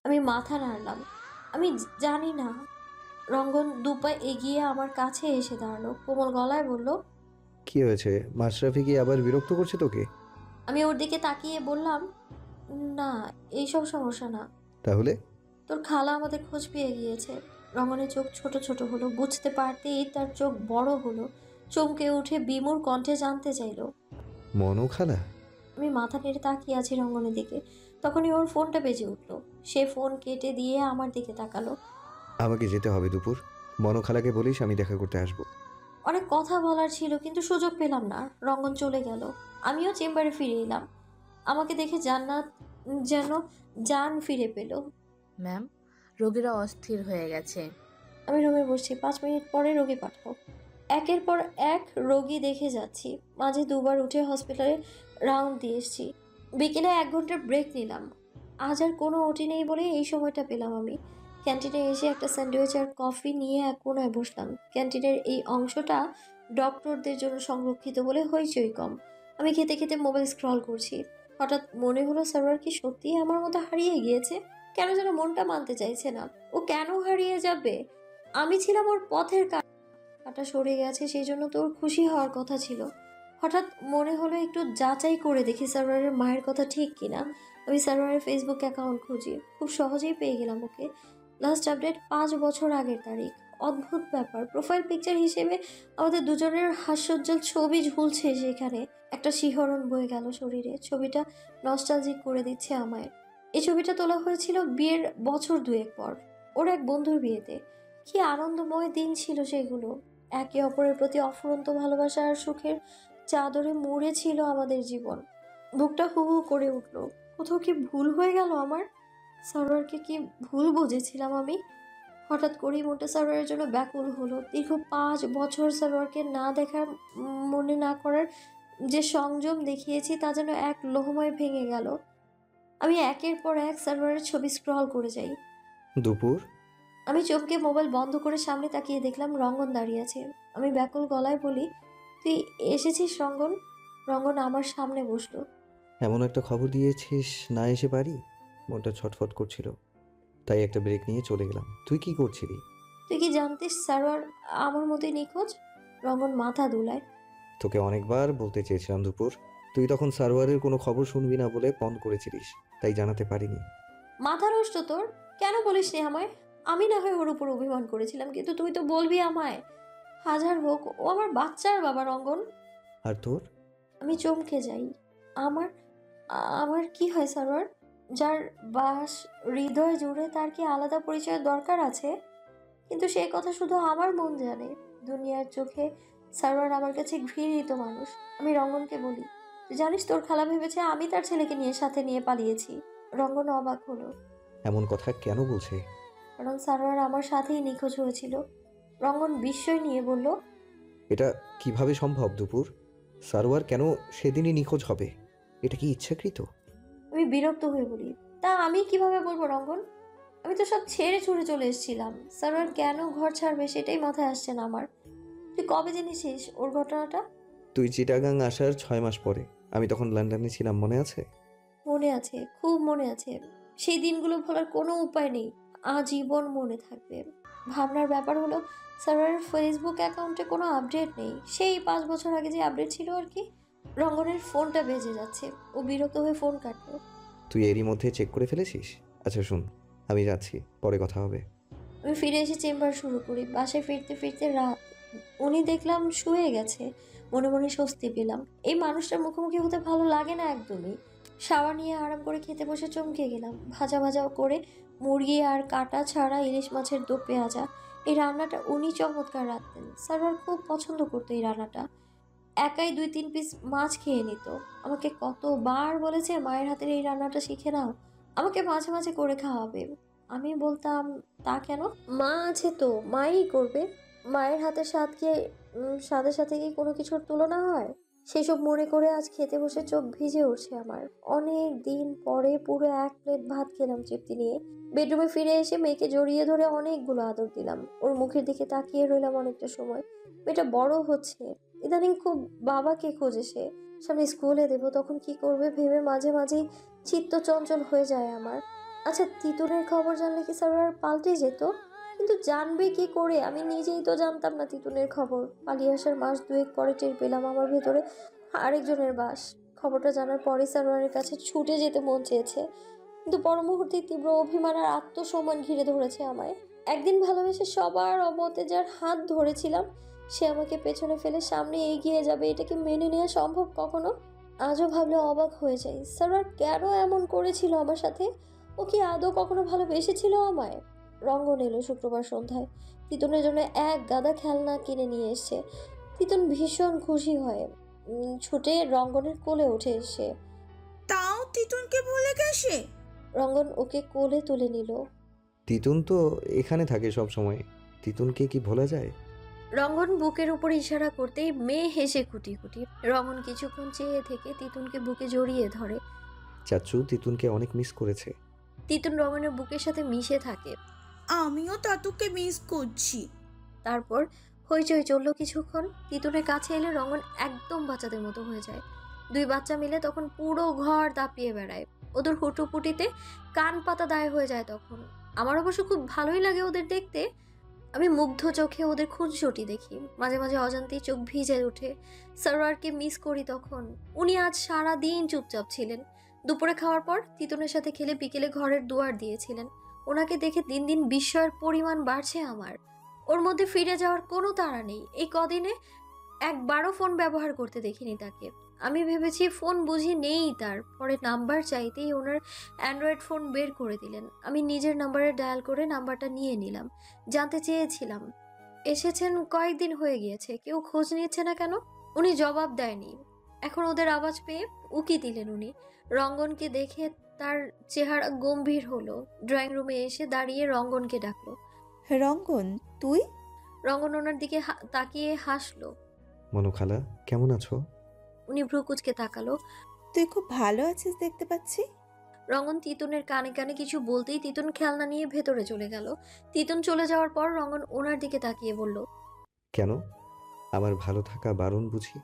আমি মাথা নাড়লাম। আমি জানি না। রঙ্গন দুপা এগিয়ে আমার কাছে এসে দাঁড়ালো, কোমল গলায় বলল, কি হয়েছে? মাশরাফি কি আবার বিরক্ত করছে তোকে? আমি ওর দিকে তাকিয়ে বললাম, না, এইসব সমস্যা না। তাহলে? তোর খালা আমাদের খোঁজ পেয়ে গিয়েছে। রঙ্গনের চোখ ছোট ছোট হলো, বুঝতে পারতেই তার চোখ বড় হলো, চমকে উঠে বিমূর কণ্ঠে জানতে চাইলো। মনো খালা? আমি মাথা নেড়ে তাকিয়ে আছি রঙ্গনের দিকে। তখনই ওর ফোনটা বেজে উঠলো। সে ফোন কেটে দিয়ে আমার দিকে তাকালো। আমাকে যেতে হবে দুপুর। মনো খালাকে বলিস আমি দেখা করতে আসবো। অনেক কথা বলার ছিল কিন্তু সুযোগ পেলাম না। রঙ্গন চলে গেল। আমিও চেম্বারে ফিরে এলাম। আমাকে দেখে জান্নাত যেন জান ফিরে পেল। ম্যাম, রোগীরা অস্থির হয়ে গেছে। আমি রুমে বসছি, 5 মিনিট পরে রোগী পাঠাও। একের পর এক রোগী দেখে যাচ্ছি। মাঝে দুবার উঠে হসপিটালে রাউন্ড দিয়ে এসছি। বিকেলে 1 ঘন্টার ব্রেক নিলাম। আজ আর কোনো ওটি নেই বলে এই সময়টা পেলাম আমি। ক্যান্টিনে এসে একটা স্যান্ডউইচ আর কফি নিয়ে এক কোনায় বসলাম। ক্যান্টিনের এই অংশটা ডক্টরদের জন্য সংরক্ষিত বলে হইচই কম। আমি খেতে খেতে মোবাইল স্ক্রল করছি। হঠাৎ মনে হলো সার্ভার কি সত্যিই আমার মতো হারিয়ে গিয়েছে। কেন যেন মনটা মানতে চাইছে না। ও কেন হারিয়ে যাবে? আমি ছিলাম ওর পথের কাঁটা সরে গেছে, সেই জন্য তো ওর খুশি হওয়ার কথা ছিল। হঠাৎ মনে হলো একটু যাচাই করে দেখি সার্ভারের মায়ের কথা ঠিক কিনা। আমি সার্ভারের ফেসবুক অ্যাকাউন্ট খুঁজি, খুব সহজেই পেয়ে গেলাম ওকে। লাস্ট আপডেট 5 বছর আগের তারিখ। অদ্ভুত ব্যাপার, প্রোফাইল পিকচার হিসেবে আমাদের দুজনের হাস্যোজ্জ্বল ছবি ঝুলছে সেখানে। একটা শিহরণ বয়ে গেল শরীরে। ছবিটা নস্টালজিক করে দিচ্ছে আমায়। এই ছবিটা তোলা হয়েছিল বিয়ের বছর দুয়েক পর, ওর এক বন্ধুর বিয়েতে। কি আনন্দময় দিন ছিল সেগুলো। একে অপরের প্রতি অফুরন্ত ভালোবাসা আর সুখের চাদরে মুড়ে ছিল আমাদের জীবন। বুকটা হু হু করে উঠল। কোথাও কি ভুল হয়ে গেল আমার? সারোয়ারকে কি ভুল বুঝেছিলাম আমি? হঠাৎ করেই মনটা সারোয়ারের জন্য ব্যাকুল হলো। দীর্ঘ 5 বছর সারোয়ারকে না দেখার, মনে না করার যে সংযম দেখিয়েছি তা যেন এক লোহময় ভেঙে গেল। আমি একের পর এক সারোয়ারের ছবি স্ক্রল করে যাই। দুপুর? আমি চমকে মোবাইল বন্ধ করে সামনে তাকিয়ে দেখলাম রঙ্গন দাঁড়িয়ে আছে। আমি ব্যাকুল গলায় বলি, তুই এসেছিস রঙ্গন? রঙ্গন আমার সামনে বসলো। এমন একটা খবর দিয়েছিস, না এসে পারি? মনটা ছটফট করছিল, তাই একটা ব্রেক নিয়ে চলে গেলাম। তুই কি করছিলি? তুই কি জানতিস সারোয়ার আমার মতোই নিখোঁজ? রঙ্গন মাথা দুলায়। তোকে অনেকবার বলতে চেয়েছিলাম দুপুর, তুই তখন সার্ভারের কোনো খবর শুনবি না বলে পণ করেছিলিস, তাই জানাতে পারিনি। মাথা নষ্ট তোর? কেন বলিসনি আমায়? আমি না হয় ওর উপর অভিমান করেছিলাম, কিন্তু তুই তো বলবি আমায়। হাজার হোক, ও আমার বাচ্চার বাবা রঙ্গন। আর তোর? আমি চমকে যাই। আমার আমার কি হয় সারোয়ার? যার বাস হৃদয় জুড়ে, তার কি আলাদা পরিচয়ের দরকার আছে? কিন্তু সেই কথা শুধু আমার মন জানে। দুনিয়ার চোখে সারোয়ার আমার কাছে ঘৃণিত মানুষ। আমি রঙ্গনকে বলি, তুই জানিস তোর খালা ভেবেছে আমি তার ছেলেকে নিয়ে সাথে নিয়ে পালিয়েছি। রঙ্গন অবাক হলো, এমন কথা কেন বলছে? কারণ সারোয়ার আমার সাথেই নিখোঁজ হয়েছিল। রঙ্গন বিস্ময় নিয়ে বলল, এটা কিভাবে সম্ভব দুপুর? সারোয়ার কেন সেদিনই নিখোঁজ হবে? এটা কি ইচ্ছাকৃত? আমি বিরক্ত হয়ে বলি, তা আমি কিভাবে বলবো রঙ্গন? আমি তো সব ছেড়ে ছুড়ে চলে এসেছিলাম। সারোয়ার কেন ঘর ছাড়বে সেটাই মাথায় আসছে না আমার। তুই কবে জেনেছিস ওর ঘটনাটা? তুই চিটাগাং আসার 6 মাস পরে। আমি তখন লন্ডনে ছিলাম, মনে আছে? মনে আছে, খুব মনে আছে। সেই দিনগুলো ভোলার কোনো উপায় নেই। আজীবন মনে থাকবে। ভাবনার ব্যাপার হলো, সার্ভারের ফেসবুক অ্যাকাউন্টে কোনো আপডেট নেই। সেই 5 বছর আগে যে আপডেট ছিল আর কি। রঙ্গনের ফোনটা বেজে যাচ্ছে। ও বিরক্ত হয়ে ফোন কাটলো। তুই এরই মধ্যে চেক করে ফেলেছিস? আচ্ছা শুন, আমি যাচ্ছি, পরে কথা হবে। আমি ফিরে এসে চেম্বার শুরু করি। বাসায় ফিরতে ফিরতে রাত। উনি দেখলাম শুয়ে গেছে। মনে মনে স্বস্তি পেলাম। এই মানুষটার মুখোমুখি হতে ভালো লাগে না একদমই। শাওয়ার নিয়ে আরাম করে খেতে বসে চমকে গেলাম। ভাজা ভাজা করে মুরগি আর কাটা ছাড়া ইলিশ মাছের দো পেঁয়াজা। এই রান্নাটা উনি চমৎকার রাঁধতেন। স্যার খুব পছন্দ করতো এই রান্নাটা। একাই 2-3 পিস মাছ খেয়ে নিত। আমাকে কতবার বলেছে মায়ের হাতের এই রান্নাটা শিখে নাও, আমাকে মাঝে মাঝে করে খাওয়াবে। আমি বলতাম, তা কেন? মা আছে তো, মাই করবে। মায়ের হাতের স্বাদ কি স্বাদের সাথে কি কোনো কিছুর তুলনা হয়? সেসব মনে করে আজ খেতে বসে চোখ ভিজে উঠছে আমার। অনেক দিন পরে পুরো 1 প্লেট ভাত খেলাম তৃপ্তি নিয়ে। বেডরুমে ফিরে এসে মেয়েকে জড়িয়ে ধরে অনেকগুলো আদর দিলাম। ওর মুখের দিকে তাকিয়ে রইলাম অনেকটা সময়। মেয়েটা বড় হচ্ছে। ইদানিং খুব বাবাকে খোঁজে সে। সামনে স্কুলে দেবো, তখন কি করবে ভেবে মাঝে মাঝেই চিত্ত চঞ্চল হয়ে যায় আমার। আচ্ছা, তিতুনের খবর জানলে কি সারোয়ার পাল্টে যেত? কিন্তু জানবে কি করে? আমি নিজেই তো জানতাম না তিতুনের খবর। পালিয়ে আসার মাস দুয়েক পরে টের পেলাম আমার ভেতরে আরেকজনের বাস। খবরটা জানার পরে সারোয়ারের কাছে ছুটে যেতে মন চেয়েছে, কিন্তু পর মুহূর্তে তীব্র অভিমান আর আত্মসম্মান ঘিরে ধরেছে আমায়। একদিন ভালোবেসে সবার অমতে যার হাত ধরেছিলাম, সে আমাকে পেছনে ফেলে সামনে এগিয়ে যাবে, এটা কি মেনে নেওয়া সম্ভব কখনো? আজও ভাবলে অবাক হয়ে যাই, সারোয়ার কেন এমন করেছিল আমার সাথে? ও কি আদৌ কখনো ভালোবেসেছিল আমায়? রঙ্গন এলো শুক্রবার সন্ধ্যায়। তিতুনের জন্য এক গাদা খেলনা কিনে নিয়ে এসছে। তিতুন ভীষণ খুশি হয়, ছুটে রঙ্গনের কোলে উঠে এসে তাও তিতুনকে ভুলে গেছে? রঙ্গন ওকে কোলে তুলে নিল। তিতুন তো এখানে থাকে সব সময়, তিতুনকে কি ভোলা যায়? রঙ্গন বুকের উপর ইশারা করতেই মেয়ে হেসে কুটি কুটি। রঙ্গন কিছুক্ষণ চেয়ে থেকে তিতুনকে বুকে জড়িয়ে ধরে। চাচু তিতুনকে অনেক মিস করেছে। তিতুন রঙ্গনের বুকের সাথে মিশে থাকে। আমিও তাতুকে মিস করছি। তারপর হইচই চললো কিছুক্ষণ। তিতুনের কাছে এলে রঙ্গন একদম বাচ্চাদের মতো হয়ে যায়। দুই বাচ্চা মিলে তখন পুরো ঘর দাপিয়ে বেড়ায়। ওদের হুটোপুটিতে কান পাতা দায় হয়ে যায় তখন। আমার অবশ্য খুব ভালোই লাগে ওদের দেখতে। আমি মুগ্ধ চোখে ওদের খুনসুটি দেখি, মাঝে মাঝে অজান্তেই চোখ ভিজে ওঠে। সারোয়ারকে মিস করি তখন। উনি আজ সারা দিন চুপচাপ ছিলেন। দুপুরে খাওয়ার পর তিতুনের সাথে খেলে বিকেলে ঘরের দুয়ার দিয়েছিলেন। ওনাকে দেখে দিন দিন বিস্ময়ের পরিমাণ বাড়ছে আমার। ওর মধ্যে ফিরে যাওয়ার কোনো তাড়া নেই। এই কদিনে একবারও ফোন ব্যবহার করতে দেখিনি তাকে। আমি ভেবেছি ফোন বুঝি নেই তার। পরে নাম্বার চাইতেই ওনার অ্যান্ড্রয়েড ফোন বের করে দিলেন। আমি নিজের নাম্বারে ডায়াল করে নাম্বারটা নিয়ে নিলাম। জানতে চেয়েছিলাম এসেছেন কয়েকদিন হয়ে গিয়েছে, কেউ খোঁজ নিচ্ছে না কেন। উনি জবাব দেয়নি। এখন ওদের আওয়াজ পেয়ে উকি দিলেন উনি। রঙ্গনকে দেখে তার চেহারা গম্ভীর হলো। ড্রয়িং রুমে এসে দাঁড়িয়ে রঙ্গনকে ডাকলো। রঙ্গন, তুই? রঙ্গন ওনার দিকে তাকিয়ে হাসলো। মনু খালা কেমন আছো? উনি ভ্রু কুচকে তাকালো। তুই খুব ভালো আছিস দেখতে পাচ্ছি। রঙ্গন তিতুনের কানে কানে কিছু বলতেই তিতুন খেলনা নিয়ে ভেতরে চলে গেল। তিতুন চলে যাওয়ার পর রঙ্গন ওনার দিকে তাকিয়ে বলল, কেন? আমার ভালো থাকা বারণ বুঝি?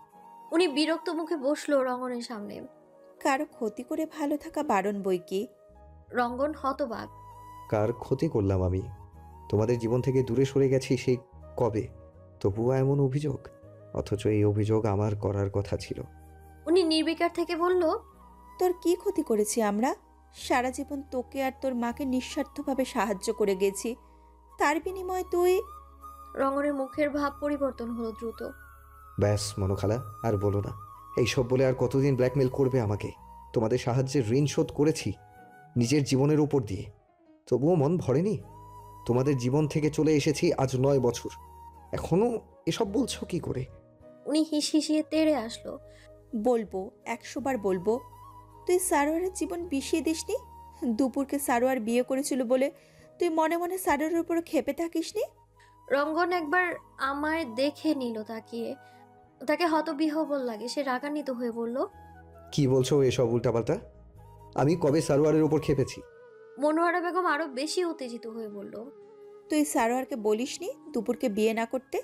উনি বিরক্ত মুখে বসলো রঙ্গনের সামনে। কারো ক্ষতি করে ভালো থাকা বারণ বই কি? রঙ্গন হতবাক। কার ক্ষতি করলাম আমি? তোমাদের জীবন থেকে দূরে সরে গেছি সেই কবে, তবুও এমন অভিযোগ? অথচ এই অভিযোগ আমার করার কথা ছিল। উনি নির্বিকার থেকে বলল, তোর কি ক্ষতি করেছি আমরা? সারা জীবন তোকে আর তোর মাকে নিঃস্বার্থভাবে সাহায্য করে গেছি, তার বিনিময়ে তুই? রঙ্গনের মুখের ভাব পরিবর্তন হলো দ্রুত। ব্যাস মনু খালা, আর বলো না। এইসব বলে আর কতদিন ব্ল্যাকমেল করবে আমাকে? তোমাদের সাহায্যের ঋণ শোধ করেছি নিজের জীবনের উপর দিয়ে, তবুও মন ভরেনি। তোমাদের জীবন থেকে চলে এসেছি আজ 9 বছর, এখনো এসব বলছো কি করে? উনি হিসিয়ে তেড়ে আসলো। বলবো, 100 বার বলবো। তুই সারোয়ারের জীবন বিষিয়ে দিসনি। দুপুরকে সারোয়ার বিয়ে করেছিল বলে তুই মনে মনে সারোয়ারের উপর ক্ষেপে থাকিসনি। রঙ্গন একবার আমায় দেখে নিল তাকিয়ে। তাকে হতবিহ্বল লাগে। সে রাগান্বিত হয়ে বলল, কি বলছো এসব উল্টাপাল্টা? আমি কবে সারোয়ারের উপর খেপেছি? মনোয়ারা বেগম আরো বেশি উত্তেজিত হয়ে বলল, তুই সারোয়ারকে বলিসনি দুপুরকে বিয়ে না করতে?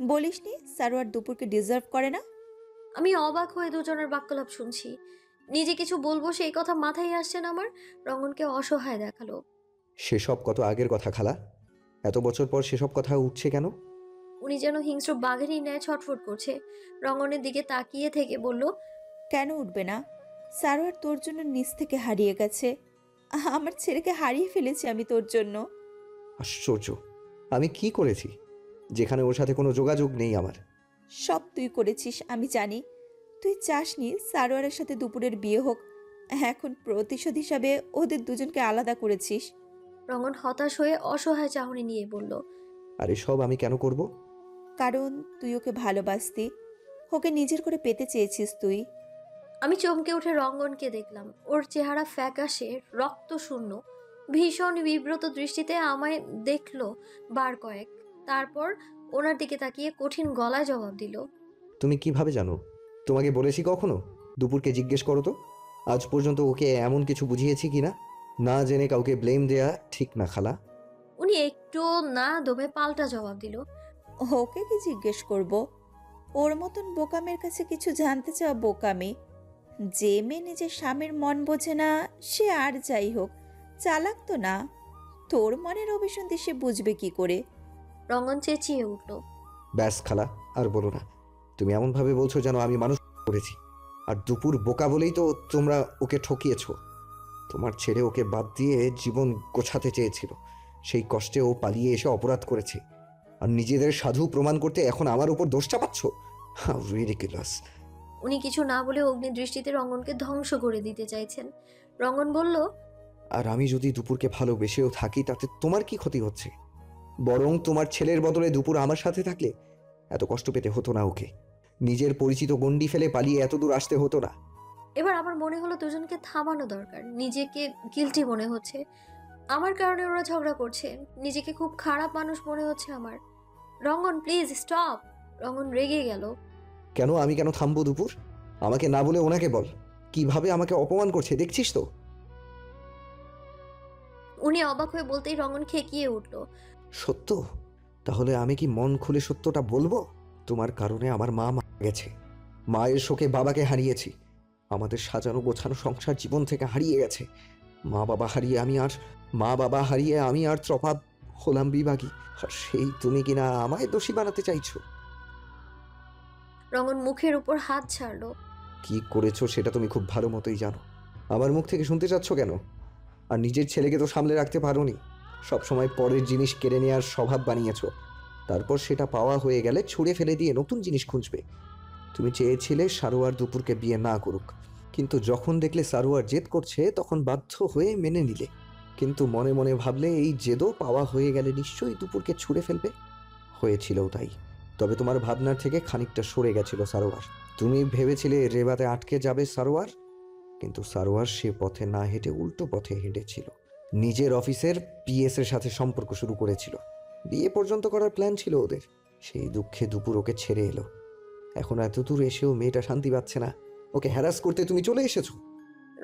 বলিসনি সারোয়ার দুপুরকে ডিজার্ভ করে না? আমি অবাক হয়ে দুজনের বাক্যলাপ শুনছি। নিজে কিছু বলবো সেই কথা মাথায় আসছে না আমার। রঙ্গনকে অসহায় দেখালো। সেসব কত আগের কথা খালা, এত বছর পর সেসব কথা উঠছে কেন? উনি যেন হিংস্র বাঘেরই ন্যায় ছটফট করছে। রঙ্গনের দিকে তাকিয়ে থেকে বলল, কেন উঠবে না? সারোয়ার তোর জন্য নিচ থেকে হারিয়ে গেছে। আমার ছেলেকে হারিয়ে ফেলেছি আমি তোর জন্য। আশ্চর্য, আমি কি করেছি যেখানে ওর সাথে কোনো যোগাযোগ নেই আমার? সব তুই করেছিস আমি জানি। তুই চাসনি সারোয়ারের সাথে দুপুরের বিয়ে হোক। এখন প্রতিশোধ হিসাবে ওদের দুজনকে আলাদা করেছিস। রঙ্গন হতাশ হয়ে অসহায় চাহনি নিয়ে বলল, আর এসব আমি কেন করব? কারণ তুই ওকে ভালোবাসতি, ওকে নিজের করে পেতে চেয়েছিস তুই। আমি চমকে উঠে রঙ্গনকে দেখলাম। ওর চেহারা ফ্যাকাশে রক্ত শূন্য, ভীষণ বিব্রত দৃষ্টিতে আমায় দেখলো বার কয়েক। তারপর ওনার দিকে তাকিয়ে কঠিন গলায় জবাব দিল, তুমি কিভাবে জানো? তোমাকে বলেছি কখনো? দুপুরকে জিজ্ঞেস করো তো, আজ পর্যন্ত ওকে এমন কিছু বুঝিয়েছি কিনা? না জেনে কাউকে ব্লেম দেয়া ঠিক না খালা। উনি একটু না দমে পাল্টা জবাব দিল, ওকে কি জিজ্ঞেস করব? ওর মতন বোকামের কাছে কিছু জানতে চাওয়া বোকামি। যে মেয়ে নিজের স্বামীর মন বোঝে না, সে আর যাই হোক চালাক তো না, তোর মনের অভিসন্ধি সে বুঝবে কি করে? রঙ্গন চেঁচিয়ে উঠল। ব্যাস খালা, আর বলো না। তুমি এমনভাবে বলছো যেন আমি মানুষ করেছি। আর দুপুর বোকা বলেই তো তোমরা ওকে ঠকিয়েছো। তোমার ছেলে ওকে বাদ দিয়ে জীবন গোছাতে চেয়েছিল, সেই কষ্টে ও পালিয়ে এসে অপরাধ করেছে। আর নিজেদের সাধু প্রমাণ করতে এখন আমার উপর দোষ চাপাচ্ছ? How ridiculous. উনি কিছু না বলে অগ্নিদৃষ্টিতে রঙ্গনকে ধ্বংস করে দিতে চাইছেন। রঙ্গন বলল, আর আমি যদি দুপুরকে ভালোবেসেও থাকি তাতে তোমার কি ক্ষতি হচ্ছে? বরং তোমার ছেলের বদলে দুপুর আমার সাথে থাকলে এত কষ্ট পেতে হতো না ওকে। নিজের পরিচিত গণ্ডি ফেলে পালিয়ে এত দূর আসতে হতো না। এবার আমার মনে হলো দুজনকে থামানো দরকার। নিজেকে গিল্টি মনে হচ্ছে, আমার কারণে ওরা ঝগড়া করছে। নিজেকে খুব খারাপ মানুষ মনে হচ্ছে আমার। রঙ্গন প্লিজ স্টপ। রঙ্গন রেগে গেল। কেন? আমি কেন থামবো দুপুর? আমাকে না বলে ওনাকে বল। কিভাবে আমাকে অপমান করছে দেখছিস তো? উনি অবাক হয়ে বলতেই রঙ্গন খেকিয়ে উঠল। সত্য? তাহলে আমি কি মন খুলে সত্যটা বলবো? তোমার কারণে আমার মা মারা গেছে। মায়ের শোকে বাবাকে হারিয়েছি। আমাদের সাজানো গোছানো সংসার জীবন থেকে হারিয়ে গেছে। মা বাবা হারিয়ে আমি আর ত্রপা হলাম বিভাগী। আর সেই তুমি কিনা আমায় দোষী বানাতে চাইছো। রঙ্গন মুখের উপর হাত ছাড়লো। কি করেছো সেটা তুমি খুব ভালো মতোই জানো। আমার মুখ থেকে শুনতে চাচ্ছ কেন? আর নিজের ছেলেকে তো সামলে রাখতে পারোনি। সবসময় পরের জিনিস কেড়ে নেওয়ার স্বভাব বানিয়েছো। তারপর সেটা পাওয়া হয়ে গেলে ছুঁড়ে ফেলে দিয়ে নতুন জিনিস খুঁজবে। তুমি চেয়েছিলে সারোয়ার দুপুরকে বিয়ে না করুক, কিন্তু যখন দেখলে সারোয়ার জেদ করছে তখন বাধ্য হয়ে মেনে নিলে। কিন্তু মনে মনে ভাবলে এই জেদও পাওয়া হয়ে গেলে নিশ্চয়ই দুপুরকে ছুঁড়ে ফেলবে। হয়েছিলও তাই। তবে তোমার ভাবনার থেকে খানিকটা সরে গেছিল সারোয়ার। তুমি ভেবেছিলে রেবাতে আটকে যাবে সারোয়ার, কিন্তু সারোয়ার সে পথে না হেঁটে উল্টো পথে হেঁটেছিল। নিজের অফিসের পিএস এর সাথে সম্পর্ক শুরু করেছিল। বিয়ে পর্যন্ত করার প্ল্যান ছিল ওদের। সেই দুঃখে দুপুর ওকে ছেড়ে এলো। এখন এত দূর এসেও মেয়েটা শান্তি পাচ্ছে না। ওকে হ্যারাস করতে তুমি চলে এসেছো।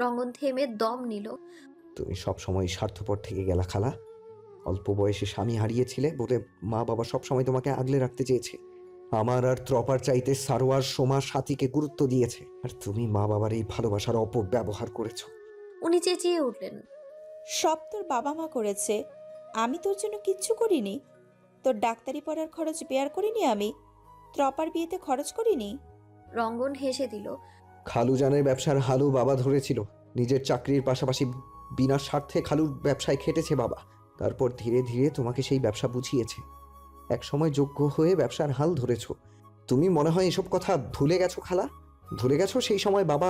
রঙ্গন থেমে দম নিল। তুমি সবসময় স্বার্থপর থেকে গেলা খালা। অল্প বয়সে স্বামী হারিয়েছিলে বলে মা বাবা সবসময় তোমাকে আগলে রাখতে চেয়েছে। আমার আর ত্রপার চাইতে সারোয়ার সোমা সাথীকে গুরুত্ব দিয়েছে। আর তুমি মা বাবার এই ভালোবাসার অপব্যবহার করেছো। উনি চেঁচিয়ে উঠলেন। সব তোর বাবা মা করেছে, আমি তোর জন্য কিচ্ছু করিনি। তোর ডাক্তারি পড়ার খরচ বেয়ার করিনি আমি? ত্রপার বিয়েতে খরচ করিনি? রঙ্গন হেসে দিল। খালুজানের ব্যবসার হালু বাবা ধরেছিল। নিজের চাকরির পাশাপাশি বিনা স্বার্থে খালুর ব্যবসায় খেটেছে বাবা। তারপর ধীরে ধীরে তোমাকে সেই ব্যবসা বুঝিয়েছে। এক সময় যোগ্য হয়ে ব্যবসার হাল ধরেছো। তুমি মনে হয় এসব কথা ভুলে গেছো খালা। ভুলে গেছো সেই সময় বাবা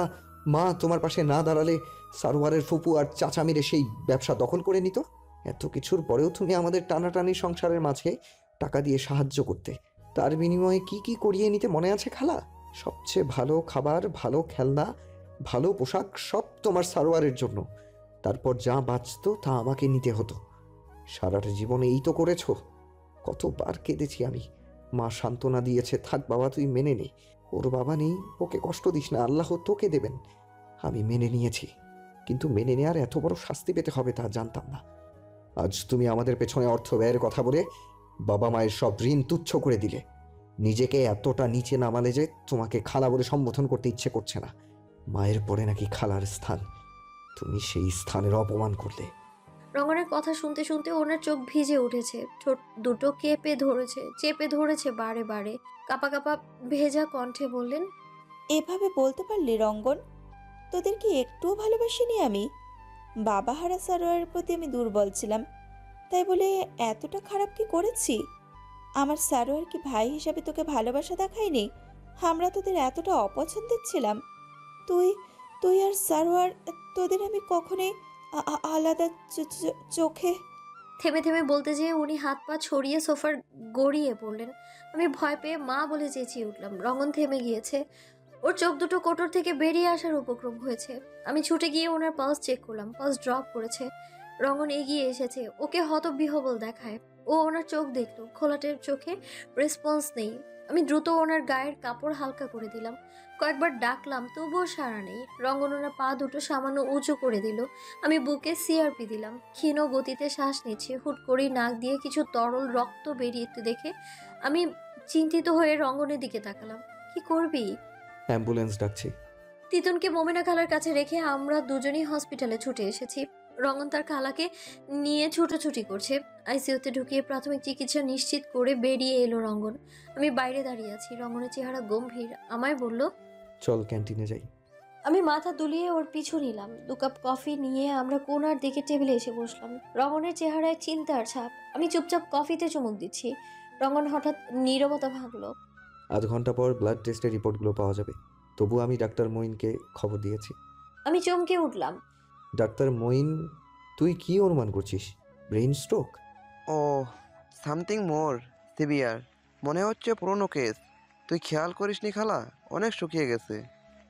মা তোমার পাশে না দাঁড়ালে সারোয়ারের ফুপু আর চাচা মিলে সেই ব্যবসা দখল করে নিত। এত কিছুর পরেও তুমি আমাদের টানাটানি সংসারের মাঝে টাকা দিয়ে সাহায্য করতে। তার বিনিময়ে কি কি করিয়ে নিতে মনে আছে খালা? সবচেয়ে ভালো খাবার, ভালো খেলনা, ভালো পোশাক সব তোমার সারোয়ারের জন্য। তারপর যা বাঁচতো তা আমাকে নিতে হতো। সারাটা জীবনে এই তো করেছো। কতবার কেঁদেছি আমি। মা সান্ত্বনা দিয়েছে, থাক বাবা তুই মেনে নে, ওর বাবা নেই, ওকে কষ্ট দিস না, আল্লাহ তোকে দেবেন। আমি মেনে নিয়েছি, কিন্তু মেনে নেওয়ার এত বড় শাস্তি পেতে হবে তা জানতাম না। আজ তুমি আমাদের পেছনে অর্থ ব্যয়ের কথা বলে বাবা মায়ের সব ঋণ তুচ্ছ করে দিলে। নিজেকে এতটা নিচে নামালে যে তোমাকে খালা বলে সম্বোধন করতে ইচ্ছে করছে না। মায়ের পরে নাকি খালার স্থান, তুমি সেই স্থানের অপমান করলে। রঙ্গনের কথা শুনতে শুনতে ওনার চোখ ভিজে উঠেছে। ঠোঁট দুটো চেপে ধরেছে বারে বারে। কাপা কাপা ভেজা কণ্ঠে বললেন, এভাবে বলতে পারলি রঙ্গন? তোদের কি একটুও ভালোবাসিনি আমি? বাবা হারা সারোয়ারের প্রতি আমি দুর্বল ছিলাম, তাই বলে এতটা খারাপ কি করেছি? আমার সারোয়ার কি ভাই হিসাবে তোকে ভালোবাসা দেখায়নি? আমরা তোদের এতটা অপছন্দের ছিলাম? তুই তুই আর সারোয়ার, তোদের আমি কখনোই আলাদা চোখে। থেমে থেমে বলতে যেয়ে উনি হাত পা ছড়িয়ে সোফার গড়িয়ে পড়লেন। আমি ভয় পেয়ে মা বলে চেঁচিয়ে উঠলাম। রঙ্গন থেমে গিয়েছে। ওর চোখ দুটো কোটর থেকে বেরিয়ে আসার উপক্রম হয়েছে। আমি ছুটে গিয়ে ওনার পালস চেক করলাম। পালস ড্রপ করেছে। রঙ্গন এগিয়ে এসেছে। ওকে হতবিহ্বল দেখায়। ও ওনার চোখ দেখলো। খোলাটের চোখে রেসপন্স নেই। আমি দ্রুত ওনার গায়ের কাপড় হালকা করে দিলাম। কয়েকবার ডাকলাম, তবুও সাড়া নেই। রঙ্গন ওনার পা দুটো সামান্য উঁচু করে দিল। আমি বুকে সিআরপি দিলাম। ক্ষীণ গতিতে শ্বাস নিচ্ছে। হুট করেই নাক দিয়ে কিছু তরল রক্ত বেরিয়ে দেখে আমি চিন্তিত হয়ে রঙ্গনের দিকে তাকালাম। কি করবি? অ্যাম্বুলেন্স ডাকছি। তিতুনকে মোমেনা খালার কাছে রেখে আমরা দুজনেই হসপিটালে ছুটে এসেছি। রঙন তার খালাকে নিয়ে ছুটোছুটি করছে। আইসিইউতে ঢুকিয়ে প্রাথমিক চিকিৎসা নিশ্চিত করে বেরিয়ে এলো রঙ্গন। আমি বাইরে দাঁড়িয়ে আছি। রঙ্গনের চেহারা গম্ভীর। আমায় বলল, চল ক্যান্টিনে যাই। আমি মাথা দুলিয়ে ওর পিছু নিলাম। 2 কাপ কফি নিয়ে আমরা কোনার দিকে টেবিলে এসে বসলাম। রঙনের চেহারায় চিন্তার ছাপ। আমি চুপচাপ কফিতে চুমুক দিচ্ছি। রঙন হঠাৎ নীরবতা ভাঙলো। আধ ঘন্টা পর ব্লাড টেস্টের রিপোর্টগুলো পাওয়া যাবে। তবু আমি ডাক্তার মঈনকে খবর দিয়েছি। আমি চমকে উঠলাম। ডাক্তার মঈন, তুই কি অনুমান করছিস? Brain stroke? ও, সামথিং মোর সিভিয়ার মনে হচ্ছে, পুরনো কেস। তুই খেয়াল করিসনি খালা? অনেক শুকিয়ে গেছে।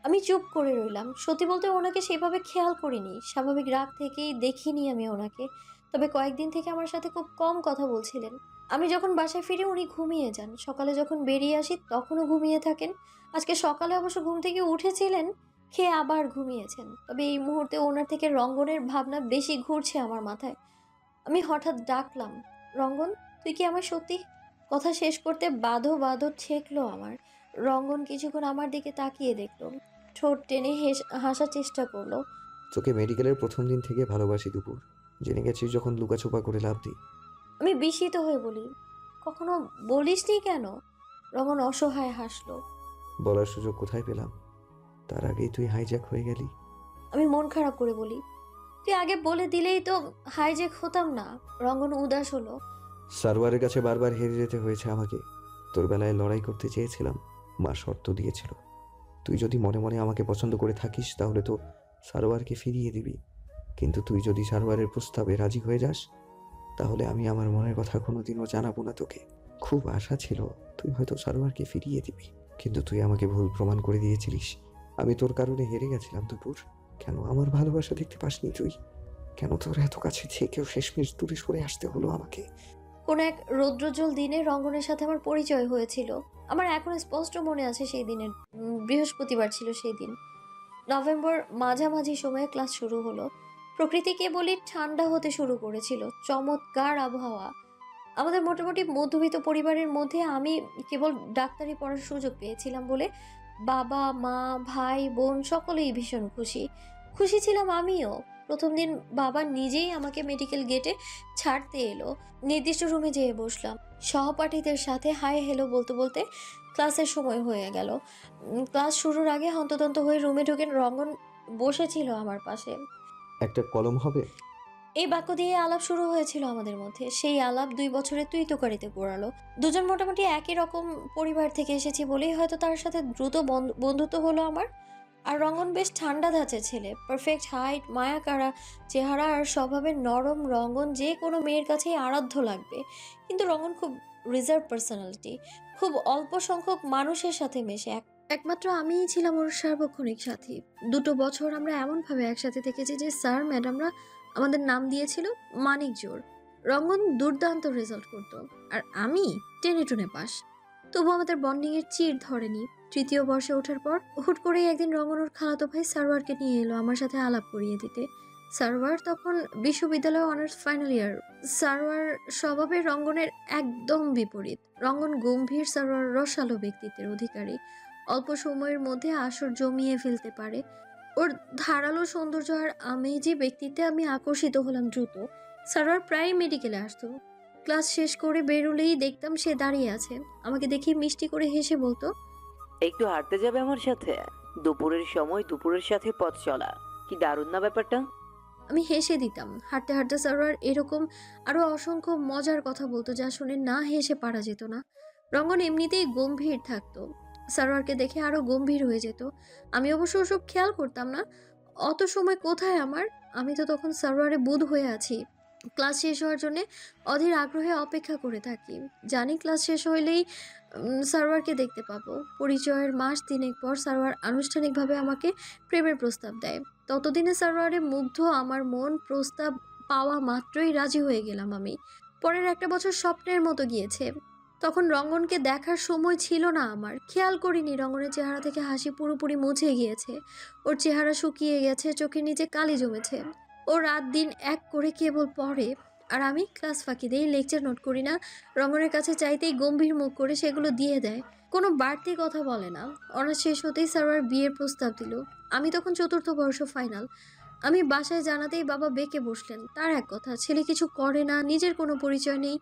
আমি চুপ করে রইলাম। সত্যি বলতে ওনাকে সেভাবে খেয়াল করিনি। স্বাভাবিক রাগ থেকেই দেখিনি আমি ওনাকে। তবে কয়েকদিন থেকে আমার সাথে খুব কম কথা বলছিলেন। আমি যখন বাসায় ফিরি উনি ঘুমিয়ে যান। সকালে যখন বেরিয়ে আসি তখনও ঘুমিয়ে থাকেন। আজকে সকালে অবশ্য ঘুম থেকে উঠেছিলেন, খেয়ে আবার ঘুমিয়েছেন। তবে এই মুহূর্তে ওনার থেকে রঙ্গনের ভাবনা বেশি ঘুরছে আমার মাথায়। আমি হঠাৎ ডাকলাম, রঙ্গন, তুই কি আমার সত্যি? কথা শেষ করতে বাঁধো বাঁধো ঠেকলো আমার। রঙ্গন কিছুক্ষণ আমার দিকে তাকিয়ে দেখলো, ঠোঁট টেনে হাসার চেষ্টা করলো। তোকে মেডিকেলের প্রথম দিন থেকে ভালোবাসি দুপুর। জেনে গেছিস যখন লুকাছুপা করে লাভ দিই। আমি বিস্মিত হয়ে বলি, কখনো বলিসনি কেন? রঙ্গন অসহায় হাসলো। বলার সুযোগ কোথায় পেলাম? তার আগেই তুই হাইজ্যাক হয়ে গেলি। আমি মন খারাপ করে বলি, তুই আগে বলে দিলেই তো হাইজ্যাক হতাম না। রঙ্গন উদাস হলো। সারোয়ারের কাছে বারবার হেরে যেতে হয়েছে আমাকে। তোর বেলায় লড়াই করতে চেয়েছিলাম, মা শর্ত দিয়েছিল, তুই যদি মনে মনে আমাকে পছন্দ করে থাকিস তাহলে তো সারোয়ারকে ফিরিয়ে দিবি। কিন্তু তুই যদি সারোয়ারের প্রস্তাবে রাজি হয়ে যাস তাহলে আমি আমার মনের কথা কোনোদিনও জানাবো না তোকে। খুব আশা ছিল তুই হয়তো সারোয়ারকে ফিরিয়ে দিবি, কিন্তু তুই আমাকে ভুল প্রমাণ করে দিয়েছিলিস। আমি তোর কারণে হেরে গেছিলাম দুপুর। কেন আমার ভালোবাসা দেখতে পাসনি তুই? কেন তোর এত কাছে থেকেও শেষমেশ দূরে সরে আসতে হলো আমাকে? কোন এক রৌদ্রোজ্জ্বল দিনে রঙ্গনের সাথে আমার পরিচয় হয়েছিল। আমার এখনো স্পষ্ট মনে আছে সেই দিনের। বৃহস্পতিবার ছিল সেই দিন। নভেম্বর মাঝামাঝি সময়ে ক্লাস শুরু হলো। প্রকৃতি কেবলই ঠান্ডা হতে শুরু করেছিল। চমৎকার আবহাওয়া। আমাদের মোটামুটি মধ্যবিত্ত পরিবারের মধ্যে আমি কেবল ডাক্তারি পড়ার সুযোগ পেয়েছিলাম বলে বাবা মা ভাই বোন সকলেই ভীষণ খুশি। খুশি ছিলাম আমিও। প্রথম দিন বাবা নিজেই আমাকে মেডিকেল গেটে ছাড়তে এলো। নির্দিষ্ট রুমে যেয়ে বসলাম। সহপাঠীদের সাথে হাই হ্যালো বলতে বলতে ক্লাসের সময় হয়ে গেল। ক্লাস শুরুর আগে হন্তদন্ত হয়ে রুমে ঢোকেন। রঙ্গন বসেছিল আমার পাশে। একটা কলম হবে? এই বাক্য দিয়ে আলাপ শুরু হয়েছিল আমাদের মধ্যে। সেই আলাপ 2 বছরে তুই তোকারিতে পড়ালো। দুজন মোটামুটি একই রকম পরিবার থেকে এসেছি বলেই হয়তো তার সাথে দ্রুত বন্ধুত্ব হলো আমার। আর রঙ্গন বেশ ঠান্ডা ধাঁচের ছেলে। পারফেক্ট হাইট, মায়া কারা চেহারা আর স্বভাবের নরম। রঙ্গন যে কোনো মেয়ের কাছেই আরাধ্য লাগবে। কিন্তু রঙ্গন খুব রিজার্ভ পার্সোনালিটি। খুব অল্প সংখ্যক মানুষের সাথে মেশে। একমাত্র আমিই ছিলাম ওর সার্বক্ষণিক সাথী। 2 বছর আমরা এমনভাবে একসাথে থেকেছি যে স্যার ম্যাডামরা আমাদের নাম দিয়েছিল মানিক জোর। রঙ্গন দুর্দান্ত রেজাল্ট করতো আর আমি টেনে টুনে পাস। তবু আমাদের বন্ডিং এর চির ধরেনি। 3য় বর্ষে ওঠার পর হুট করেই একদিন রঙ্গন ওর খালাতো ভাই সারোয়ারকে নিয়ে এলো আমার সাথে আলাপ করিয়ে দিতে। সারোয়ার তখন বিশ্ববিদ্যালয় অনার্স ফাইনাল ইয়ার। সারোয়ার স্বভাবে রঙ্গনের একদম বিপরীত। রঙ্গন গম্ভীর, সারোয়ার রসালো ব্যক্তিত্বের অধিকারী। অল্প সময়ের মধ্যে আসর জমিয়ে ফেলতে পারে। ওর ধারালো সৌন্দর্য আর আমেজি ব্যক্তিত্বে আমি আকর্ষিত হলাম দ্রুত। সারোয়ার প্রায় মেডিকেলে আসতো। ক্লাস শেষ করে বেরোলেই দেখতাম সে দাঁড়িয়ে আছে। আমাকে দেখে মিষ্টি করে হেসে বলতো, একটু হাঁটতে যাবে আমার সাথে? দুপুরের সময় দুপুরের সাথে পথ চলা, কি দারুণ না ব্যাপারটা? আমি হেসে দিতাম। হাঁটতে হাঁটতে সারোয়ার এরকম আরো অসংখ্য মজার কথা বলতো যা শুনে না হেসে পারা যেত না। রঙ্গন এমনিতেই গম্ভীর থাকতো, সারোয়ারকে দেখে আরো গম্ভীর হয়ে যেত। আমি অবশ্য ওসব খেয়াল করতাম না। অত সময় কোথায় আমার? আমি তো তখন সারোয়ারে বুঁদ হয়ে আছি। ক্লাস শেষ হওয়ার জন্য অধীর আগ্রহে অপেক্ষা করে থাকি। জানি ক্লাস শেষ হইলেই সারোয়ারকে দেখতে পাবো। পরিচয়ের মাস 3 পর সারোয়ার আনুষ্ঠানিকভাবে আমাকে প্রেমের প্রস্তাব দেয়। ততদিনে সারোয়ারে মুগ্ধ আমার মন। প্রস্তাব পাওয়া মাত্রই রাজি হয়ে গেলাম আমি। পরের 1 বছর স্বপ্নের মতো গিয়েছে। তখন রঙ্গনকে দেখার সময় ছিল না আমার। খেয়াল করিনি রঙ্গনের চেহারা থেকে হাসি পুরোপুরি মুছে গিয়েছে। ওর চেহারা শুকিয়ে গেছে, চোখের নিচে কালি জমেছে। ও রাত দিন এক করে কেবল পড়ে আর আমি ক্লাস ফাঁকি দেই, লেকচার নোট করি না। রঙ্গনের কাছে চাইতেই গম্ভীর মুখ করে সেগুলো দিয়ে দেয়। কোনো বাড়তি কথা বলে না। অনার্স শেষ হতেই সারোয়ার বিয়ের প্রস্তাব দিল। আমি তখন 4র্থ বর্ষ ফাইনাল। আমি বাসায় জানাতেই বাবা বেঁকে বসলেন। তার এক কথা, ছেলে কিছু করে না, নিজের কোনো পরিচয় নেই।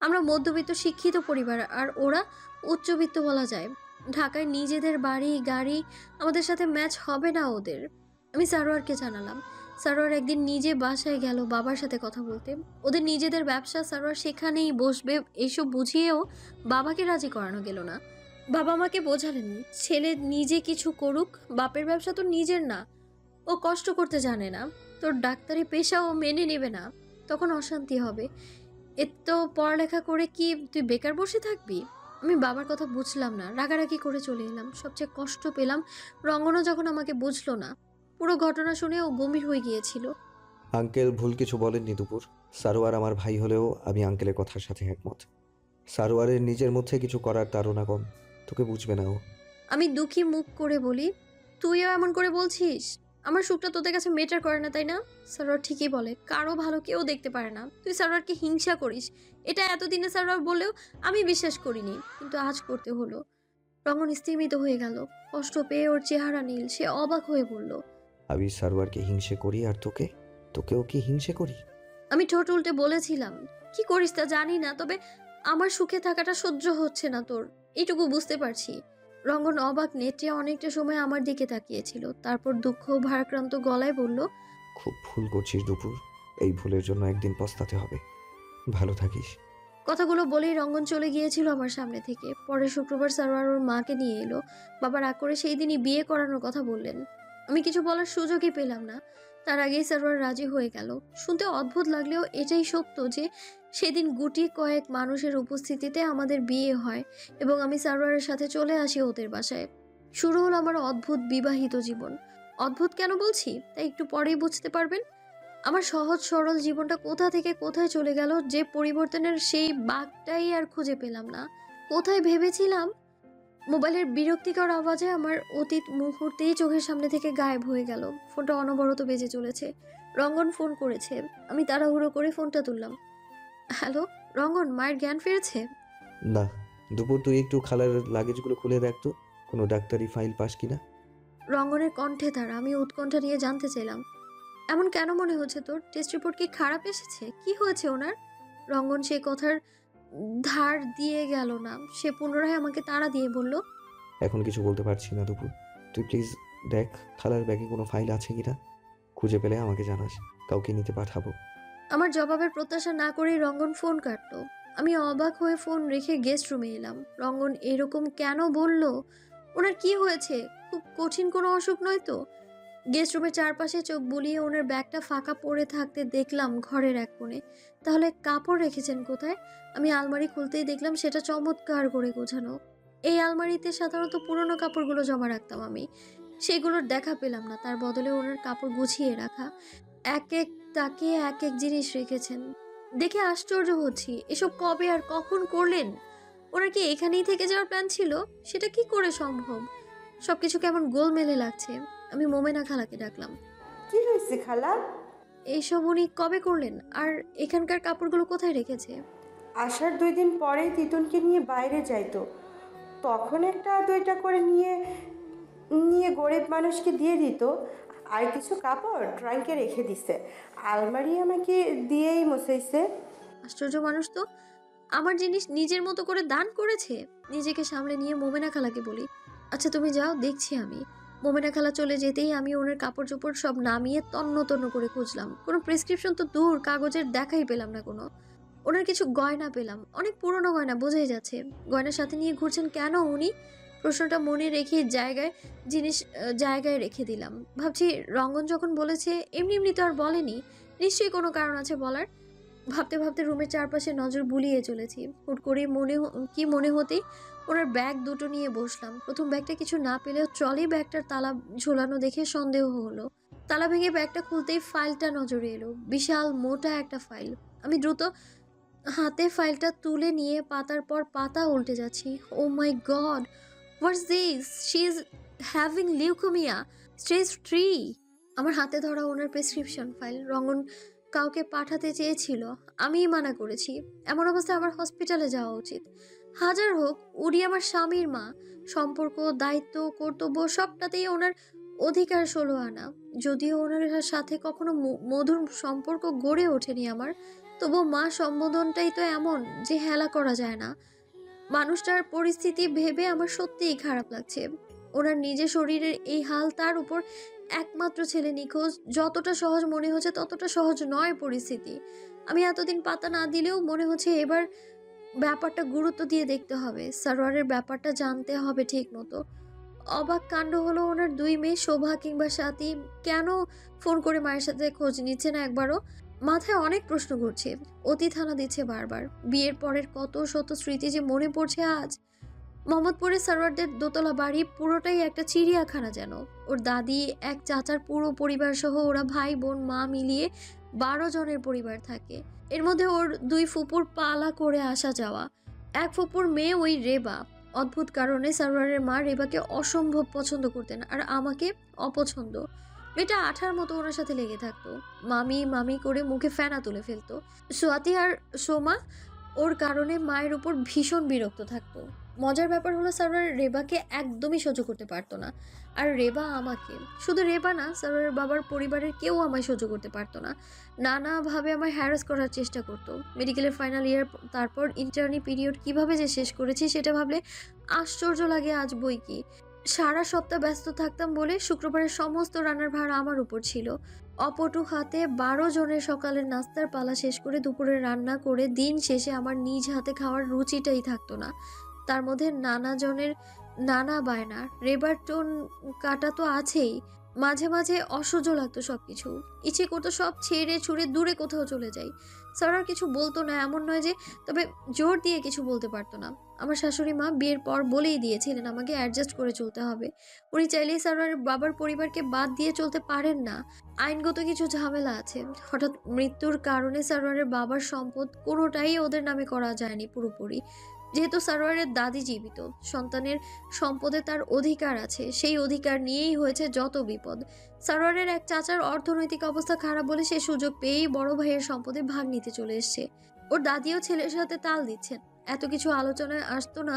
আমরা মধ্যবিত্ত শিক্ষিত পরিবার, আর ওরা উচ্চবিত্ত বলা যায়। ঢাকায় নিজেদের বাড়ি গাড়ি, আমাদের সাথে ম্যাচ হবে না ওদের। আমি সারোয়ারকে জানালাম। সারোয়ার একদিন নিজে বাসায় গেল বাবার সাথে কথা বলতে। ওদের নিজেদের ব্যবসা, সারোয়ার সেখানেই বসবে, এসব বুঝিয়েও বাবাকে রাজি করানো গেল না। বাবা আমাকে বোঝালেন, ছেলে নিজে কিছু করুক, বাপের ব্যবসা তো নিজের না, ও কষ্ট করতে জানে না, তোর ডাক্তারি পেশা ও মেনে নেবে না, তখন অশান্তি হবে। এত পড়ালেখা করে কি তুই বেকার বসে থাকবি? আমি বাবার কথা বুঝলাম না, রাগারাগি করে চলে এলাম। সবচেয়ে কষ্ট পেলাম রঙ্গনও যখন আমাকে বুঝলো না। পুরো ঘটনা শুনে ও গম্ভীর হয়ে গিয়েছিল। আঙ্কেল ভুল কিছু বলেননি দুপুর। সারোয়ার আমার ভাই হলেও আমি আঙ্কেলের কথার সাথে একমত। সারোয়ারের নিজের মধ্যে কিছু করার তাড়না কম, তোকে বুঝবে না ও। আমি দুঃখী মুখ করে বলি, তুইও এমন করে বলছিস? আমার সুখটা তোদের কাছে মেটার করে না, তাই না? সারোয়ার ঠিকই বলে, কারো ভালো কেউ দেখতে পারে না। তুই সারোয়ারকে হিংসা করিস, এটা এতদিনে সারোয়ার বলেও আমি বিশ্বাস করিনি, কিন্তু আজ করতে হলো। রঙ্গন স্থিমিত হয়ে গেল। কষ্ট পেয়ে ওর চেহারা নীল, সে অবাক হয়ে বলল, আমি সারোয়ারকে হিংসে করি আর তোকেও কি হিংসে করি? আমি ঠোঁট উল্টে বলেছিলাম, কি করিস তা জানি না, তবে আমার সুখে থাকাটা সহ্য হচ্ছে না তোর, এইটুকু বুঝতে পারছি। রঙ্গন অবাক নেটে অনেকটা সময় আমার দিকে তাকিয়েছিল, তারপর দুঃখ ভারাক্রান্ত গলায় বলল, খুব ভুল করছিস দুপুর, এই ভুলের জন্য একদিন পস্তাতে হবে। ভালো থাকিস। কথাগুলো বলেই রঙ্গন চলে গিয়েছিল আমার সামনে থেকে। পরের শুক্রবার সারোয়ার ওর মাকে নিয়ে এলো। বাবা রাগ করে সেই দিনই বিয়ে করানোর কথা বললেন। আমি কিছু বলার সুযোগই পেলাম না, তার আগেই সারোয়ার রাজি হয়ে গেল। শুনতে অদ্ভুত লাগলেও এটাই সত্য যে সেদিন গুটি কয়েক মানুষের উপস্থিতিতে আমাদের বিয়ে হয় এবং আমি সারোয়ারের সাথে চলে আসি ওদের বাসায়। শুরু হলো আমার অদ্ভুত বিবাহিত জীবন। অদ্ভুত কেন বলছি তা একটু পরেই বুঝতে পারবেন। আমার সহজ সরল জীবনটা কোথা থেকে কোথায় চলে গেল, যে পরিবর্তনের সেই বাঘটাই আর খুঁজে পেলাম না। কোথায় ভেবেছিলাম। মোবাইলের বিরক্তিকর আওয়াজে আমার অতীত মুহূর্তেই চোখের সামনে থেকে গায়েব হয়ে গেল। ফোনটা অনবরত বেজে চলেছে। রঙ্গন ফোন করেছে। আমি তাড়াহুড়ো করে ফোনটা তুললাম। হ্যালো রঙ্গন, মায়ের জ্ঞান ফিরেছে? না, দুপুর তুই একটু খালার লাগেজগুলো খুলে দেখ তো, কোনো ডাক্তারি ফাইল পাস কিনা। রঙ্গনের কণ্ঠে তারা। আমি উৎকণ্ঠা নিয়ে জানতে চাইলাম, এমন কেন মনে হচ্ছে তোর? টেস্ট রিপোর্ট কি খারাপ এসেছে? কি হয়েছে ওনার? রঙ্গন সে কথার ধার দিয়ে গেল না। সে পুনরায় আমাকে তাড়া দিয়ে বলল, এখন কিছু বলতে পারছি না দুপুর, তুই প্লিজ দেখ খালার ব্যাগে কোনো ফাইল আছে কিনা। খুঁজে পেলে আমাকে জানাস, কাউকে নিতে পাঠাবো। আমার জবাবের প্রত্যাশা না করেই রঙ্গন ফোন কাটলো। আমি অবাক হয়ে ফোন রেখে গেস্ট রুমে এলাম। রঙ্গন এরকম কেন বলল? ওনার কি হয়েছে? খুব কঠিন কোনো অসুখ নয় তো? গেস্ট রুমের চারপাশে চোখ বুলিয়ে ওনার ব্যাগটা ফাঁকা পড়ে থাকতে দেখলাম ঘরের এক কোণে। তাহলে কাপড় রেখেছেন কোথায়? আমি আলমারি খুলতেই দেখলাম সেটা চমৎকার করে গোছানো। এই আলমারিতে সাধারণত পুরনো কাপড়গুলো জমা রাখতাম আমি, সেগুলোর দেখা পেলাম না। তার বদলে ওনার কাপড় গুছিয়ে রাখা। এক এক তাকে এক এক জিনিস রেখেছেন। দেখে আশ্চর্য হচ্ছি, এসব কবে আর কখন করলেন? ওনার কি এখানেই থেকে যাওয়ার প্ল্যান ছিল? সেটা কি করে সম্ভব? সবকিছু কেমন গোলমেলে লাগছে। আমি মোমেনা খালাকে ডাকলাম। কি হয়েছে খালা? এইসব উনি কবে করলেন? আর এখানকার কাপড়গুলো কোথায় রেখেছে? আসার 2 দিন পরেই তিতুনকে নিয়ে বাইরে যাইতো, তখন একটা দুইটা করে নিয়ে নিয়ে গরিব মানুষকে দিয়ে দিত। আর কিছু কাপড় ট্রাঙ্কে রেখে দিছে, আলমারি আমাকে দিয়েই মুছাইছে। আশ্চর্য মানুষ তো, আমার জিনিস নিজের মতো করে দান করেছে। নিজেকে সামলে নিয়ে মোমেনা খালাকে বলি, আচ্ছা তুমি যাও, দেখছি আমি। মোমেনা খালা চলে যেতেই আমি ওনার কাপড় চোপড় সব নামিয়ে তন্ন তন্ন করে খুঁজলাম। কোনো প্রেসক্রিপশন তো দূর, কাগজের দেখাই পেলাম না কোনো। ওনার কিছু গয়না পেলাম, অনেক পুরনো গয়না, বোঝাই যাচ্ছে। গয়নার সাথে নিয়ে ঘুরছেন কেন উনি? প্রশ্নটা মনে রেখে জায়গায় রেখে দিলাম। ভাবছি রঙ্গন যখন বলেছে এমনি এমনি তো আর বলেনি, নিশ্চয়ই কোনো কারণ আছে বলার। ভাবতে ভাবতে রুমের চারপাশে নজর বুলিয়ে চলেছি। হুট করে মনে হতেই ওনার ব্যাগ দুটো নিয়ে বসলাম। প্রথম ব্যাগটা কিছু না পেলেও ট্রলি ব্যাগটার তালা ঝোলানো দেখে সন্দেহ হলো। তালা ভেঙে ব্যাগটা খুলতেই ফাইলটা নজরে এলো। বিশাল মোটা একটা ফাইল। আমি দ্রুত হাতে ফাইলটা তুলে নিয়ে পাতার পর পাতা উল্টে যাচ্ছি। Oh my god, what's this? She is having leukaemia, stage 3। আমার হাতে ধরা ওনার প্রেসক্রিপশন ফাইল। রঙ্গন কাউকে পাঠাতে চেয়েছিল, আমিই মানা করেছি। এমন অবস্থায় আমার হসপিটালে যাওয়া উচিত। হাজার হোক উনি আমার স্বামীর মা। সম্পর্ক, দায়িত্ব, কর্তব্য সবটাতেই ওনার অধিকার 16 আনা। যদিও ওনার সাথে কখনো মধুর সম্পর্ক গড়ে ওঠেনি আমার, তবু মা সম্বোধনটাই তো এমন যে হেলা করা যায় না। মানুষটার পরিস্থিতি ভেবে আমার সত্যিই খারাপ লাগছে। ওনার নিজের শরীরের এই হাল, তার উপর একমাত্র ছেলে নিখোঁজ। যতটা সহজ মনে হচ্ছে ততটা সহজ নয় পরিস্থিতি। আমি এতদিন পাত্তা না দিলেও মনে হচ্ছে এবার ব্যাপারটা গুরুত্ব দিয়ে দেখতে হবে। সারোয়ারের ব্যাপারটা জানতে হবে ঠিক মতো। অবাক কাণ্ড হলো, ওনার 2 মেয়ে শোভা কিংবা স্বাতী কেন ফোন করে মায়ের সাথে খোঁজ নিচ্ছে না একবারও? মাথায় অনেক প্রশ্ন ঘুরছে, অতীত হানা দিচ্ছে বারবার। বিয়ের পরের কত শত স্মৃতি যে মনে পড়ছে আজ। মোহাম্মদপুরের সারোয়ারদের দোতলা বাড়ি পুরোটাই একটা চিড়িয়াখানা যেন। ওর দাদি, এক চাচার পুরো পরিবার সহ ওরা ভাই বোন মা মিলিয়ে 12 জনের পরিবার থাকে। এর মধ্যে ওর 2 ফুপুর পালা করে আসা যাওয়া। এক ফুপুর মেয়ে ওই রেবা। অদ্ভুত কারণে সারোয়ারের মা রেবাকে অসম্ভব পছন্দ করতেন আর আমাকে অপছন্দ। মেয়েটা আঠার মতো ওনার সাথে লেগে থাকতো। মামি মামি করে মুখে ফেনা তুলে ফেলতো। সোয়াতি আর সোমা ওর কারণে মায়ের উপর ভীষণ বিরক্ত থাকতো। মজার ব্যাপার হলো, সারোয়ার রেবাকে একদমই সহ্য করতে পারতো না, আর রেবা আমাকে। শুধু রেবা না, সারোয়ারের বাবার পরিবারের কেউ আমায় সহ্য করতে পারতো না। নানাভাবে আমায় হ্যারাস করার চেষ্টা করতো। মেডিকেলের ফাইনাল ইয়ার, তারপর ইন্টার্নি পিরিয়ড কিভাবে যে শেষ করেছি সেটা ভাবলে আশ্চর্য লাগে আজ বই কি। সারা সপ্তাহ ব্যস্ত থাকতাম বলে শুক্রবারের সমস্ত রান্নার ভার আমার উপর ছিল। অপটু হাতে 12 জনের সকালের নাস্তার পালা শেষ করে দুপুরে রান্না করে দিন শেষে আমার নিজ হাতে খাওয়ার রুচিটাই থাকতো না। তার মধ্যে নানা জনের নানা বায়না, রেবার টোন কাটা তো আছেই। মাঝে মাঝে অসহ্য লাগতো সবকিছু। ইচ্ছে করতো সব ছেড়ে ছুড়ে দূরে কোথাও চলে যাই। সারার কিছু বলতো না এমন নয় যে, তবে জোর দিয়ে কিছু বলতে পারতো না। আমার শাশুড়ি মা বিয়ের পর বলেই দিয়েছিলেন আমাকে অ্যাডজাস্ট করে চলতে হবে। উনি চাইলেই সারার বাবার পরিবারকে বাদ দিয়ে চলতে পারেন না। আইনগত কিছু ঝামেলা আছে। হঠাৎ মৃত্যুর কারণে সারোয়ারের বাবার সম্পদ কোনোটাই ওদের নামে করা যায়নি পুরোপুরি। যেহেতু সারোয়ারের দাদি জীবিত, সন্তানের সম্পদে তার অধিকার আছে। সেই অধিকার নিয়েই হয়েছে যত বিপদ। সারোয়ারের এক চাচার অর্থনৈতিক অবস্থা খারাপ বলে সে সুযোগ পেয়েই বড় ভাইয়ের সম্পদে ভাগ নিতে চলে এসছে। ওর দাদিও ছেলের সাথে তাল দিচ্ছেন। এত কিছু আলোচনায় আসতো না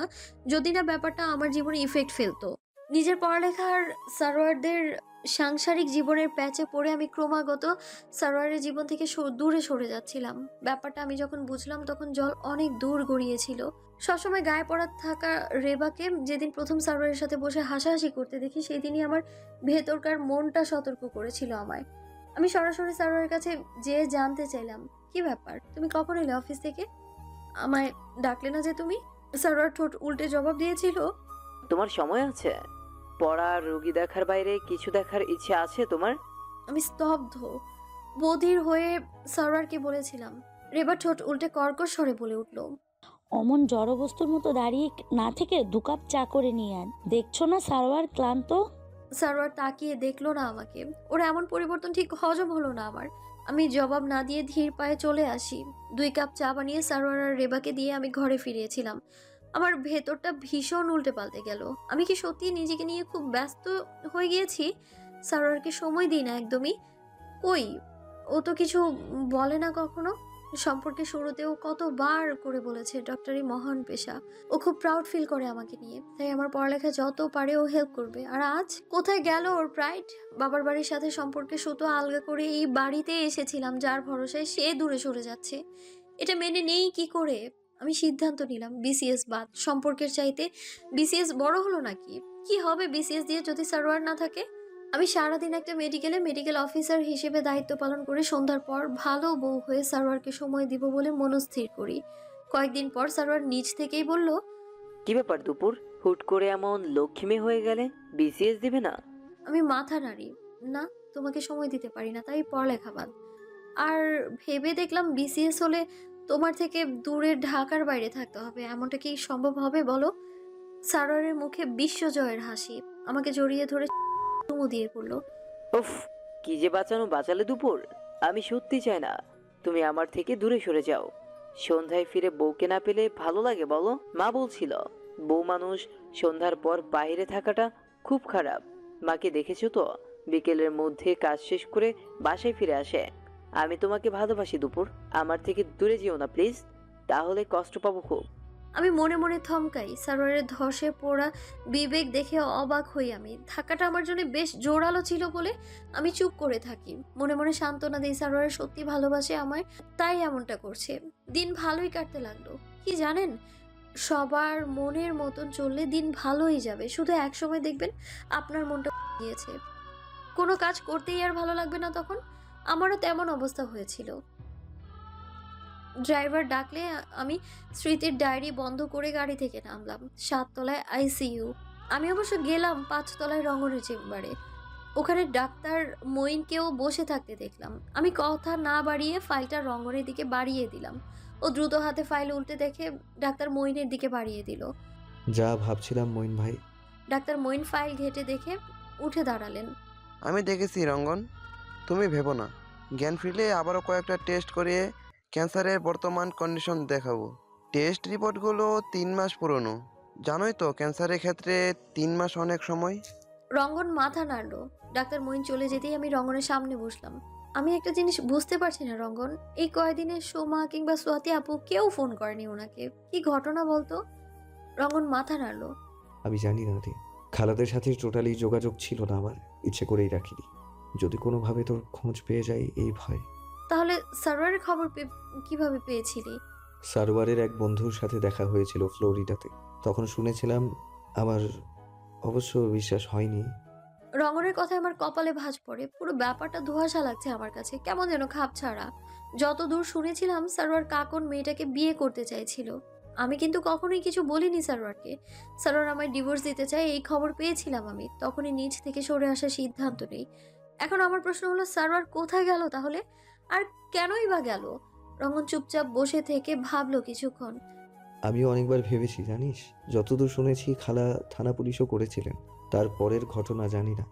যদি না ব্যাপারটা আমার জীবনে ইফেক্ট ফেলতো। নিজের পড়ালেখার সারোয়ারদের সাংসারিক জীবনের প্যাচে পড়ে আমি ক্রমাগত সারোয়ারের জীবন থেকে দূরে সরে যাচ্ছিলাম। ব্যাপারটা আমি যখন বুঝলাম তখন জল অনেক দূর গড়িয়েছিল। সবসময় গায়ে পড়া থাকা রেবাকে যেদিন প্রথম সারোয়ারের সাথে বসে হাসাহাসি করতে দেখি, সেই দিনই আমার ভেতরকার মনটা সতর্ক করেছিল আমায়। আমি সরাসরি সারোয়ারের কাছে যেয়ে জানতে চাইলাম, কি ব্যাপার, তুমি কখন এলে অফিস থেকে? আমায় ডাকলে না যে তুমি? সারোয়ার ঠোঁট উল্টে জবাব দিয়েছিল, তোমার সময় আছে? পড়া, রোগী দেখার বাইরে কিছু দেখার ইচ্ছে আছে তোমার? আমি স্তব্ধ, বধির হয়ে সারোয়ারকে বলেছিলাম। রেবা ঠোঁট উল্টে কর্কশ স্বরে বলে উঠল, অমন জড়বস্তুর মতো দাঁড়িয়ে না থেকে 2 কাপ চা করে নিয়ে আন। দেখছো না সারোয়ার ক্লান্ত। সারোয়ার তাকিয়ে দেখলো না আমাকে। ওর এমন পরিবর্তন ঠিক হজম হলো না আমার। আমি জবাব না দিয়ে ধীর পায়ে চলে আসি। 2 কাপ চা বানিয়ে সারোয়ার আর রেবাকে দিয়ে আমি ঘরে ফিরিয়েছিলাম। আমার ভেতরটা ভীষণ উল্টে পাল্টে গেল। আমি কি সত্যি নিজেকে নিয়ে খুব ব্যস্ত হয়ে গিয়েছি? সারোয়ারকে সময় দিই না একদমই। কই, ও তো কিছু বলে না কখনো। সম্পর্কে শুরুতেও কতবার করে বলেছে ডক্টরি মহান পেশা। ও খুব প্রাউড ফিল করে আমাকে নিয়ে, তাই আমার পড়ালেখা যত পারে ও হেল্প করবে। আর আজ কোথায় গেল ওর প্রাইড? বাবার বাড়ির সাথে সম্পর্কে সুতো আলগা করে এই বাড়িতে এসেছিলাম যার ভরসায় সে দূরে সরে যাচ্ছে। এটা মেনে নেই কি করে? আমি সিদ্ধান্ত নিলাম বিসিএস বাদ। সম্পর্কের চাইতে বিসিএস বড় হলো নাকি? কি হবে বিসিএস দিয়ে যদি সারোয়ার না থাকে? আমি সারাদিন একটা মেডিকেল অফিসার হিসেবে দায়িত্ব পালন করে সন্ধ্যার পর ভালো বউ হয়ে সারোয়ারকে সময় দিব বলে মনস্থির করি। কয়েকদিন পর সারোয়ার নিজ থেকেই বলল, কি ব্যাপার দুপুর, হুট করে এমন লক্ষ্মী হয়ে গেলে? বিসিএস দিবে না? আমি মাথা নাড়ি, না তোমাকে সময় দিতে পারি না, তাই পড়ালেখা বাদ। আর ভেবে দেখলাম বিসিএস হলে তোমার থেকে দূরে ঢাকার বাইরে থাকতে হবে। এমনটা কি সম্ভব হবে বলো? সারোয়ারের মুখে বিশ্বজয়ের হাসি। আমাকে জড়িয়ে ধরে চুমু দিয়ে পড়ল, উফ, কি যে বাঁচালে দুপুর। আমি সত্যি চাই না তুমি আমার থেকে দূরে সরে যাও। সন্ধ্যায় ফিরে বউকে না পেলে ভালো লাগে বলো? মা বলছিল বউ মানুষ সন্ধ্যার পর বাইরে থাকাটা খুব খারাপ। মাকে দেখেছো তো, বিকেলের মধ্যে কাজ শেষ করে বাসায় ফিরে আসে। আমি তোমাকে ভালোবাসি দুপুর, আমার থেকে দূরে যেও না প্লিজ, তাহলে কষ্ট পাবো খুব। আমি মনে মনে থমকাই। সারোয়ারের ধসে পড়া বিবেক দেখে অবাক হই আমি। ধাক্কাটা আমার জন্য বেশ জোরালো ছিল বলে আমি চুপ করে থাকি। মনে মনে সান্ত্বনা দিই সারোয়ার সত্যি ভালোবাসে আমায়, তাই এমনটা করছে। দিন ভালোই কাটতে লাগলো। কি জানেন, সবার মনের মতন চললে দিন ভালোই যাবে, শুধু এক সময় দেখবেন আপনার মনটা গিয়েছে, কোনো কাজ করতেই আর ভালো লাগবে না তখন। আমারও তেমন অবস্থা হয়েছিল। ড্রাইভার ডাকলে আমি স্মৃতির ডায়েরি বন্ধ করে গাড়ি থেকে নামলাম। 7 তলায় আইসিইউ। আমি অবশ্য গেলাম 5 তলায় রঙনের চেম্বারে। ওখানে ডাক্তার মঈনকেও বসে থাকতে দেখলাম। আমি কথা না বাড়িয়ে ফাইলটা রঙনের দিকে বাড়িয়ে দিলাম। ও দ্রুত হাতে ফাইল উল্টে দেখে ডাক্তার মঈনের দিকে বাড়িয়ে দিল। যা ভাবছিলাম মঈন ভাই। ডাক্তার মঈন ফাইল ঘেটে দেখে উঠে দাঁড়ালেন। আমি দেখেছি রঙ্গন, তুমি ভেবো না। জ্ঞান ফিরলে আবারও কয়েকটা টেস্ট করিয়ে ক্যান্সারের বর্তমান কন্ডিশন দেখাবো। টেস্ট রিপোর্টগুলো 3 মাস পুরনো। জানোই তো ক্যান্সারের ক্ষেত্রে 3 মাস অনেক সময়। রঙ্গন মাথা নাড়ল। ডাক্তার মঈন চলে যেতেই আমি রঙ্গনের সামনে বসলাম। আমি একটা জিনিস বুঝতে পারছি না রঙ্গন, এই কয়দিনে সোমা কিংবা সোয়াতি আপু কেউ ফোন করেনি ওনাকে। কি ঘটনা বলতো? রঙ্গন মাথা নাড়ল। আমি জানি না রে, খালাদের সাথে টোটালি যোগাযোগ ছিল না আমার, ইচ্ছে করেই রাখিনি। যদি কোনোভাবে তোর খোঁজ পেয়ে যাই এই ভয়। তাহলে সারোয়ারের খবর কিভাবে পেয়েছিলি? সারোয়ারের এক বন্ধুর সাথে দেখা হয়েছিল ফ্লোরিডাতে, তখন শুনেছিলাম। আমার অবশ্য বিশ্বাস হয়নি। রঙ্গনের কথায় আমার কপালে ভাঁজ পড়ে। পুরো ব্যাপারটা ধোঁয়াশা লাগছে আমার কাছে, কেমন যেন খাপ ছাড়া। যতদূর শুনেছিলাম সারোয়ার কাকন মেয়েটাকে বিয়ে করতে চাইছিল। আমি কিন্তু কখনোই কিছু বলিনি সারোয়ারকে। সারোয়ার আমায় ডিভোর্স দিতে চায় এই খবর পেয়েছিলাম আমি, তখনই নিজ থেকে সরে আসার সিদ্ধান্ত নেই। এখন আমার প্রশ্ন হলো সারোয়ার কোথায় গেল তাহলে, আর কেনই বা গেল? রঙ্গন চুপচাপ বসে থেকে ভাবলো কিছুক্ষণ। আমিও অনেকবার ভেবেছি জানিস, যতদূর শুনেছি খালা থানা পুলিশও করেছিলেন। তারপরের ঘটনা জানি না।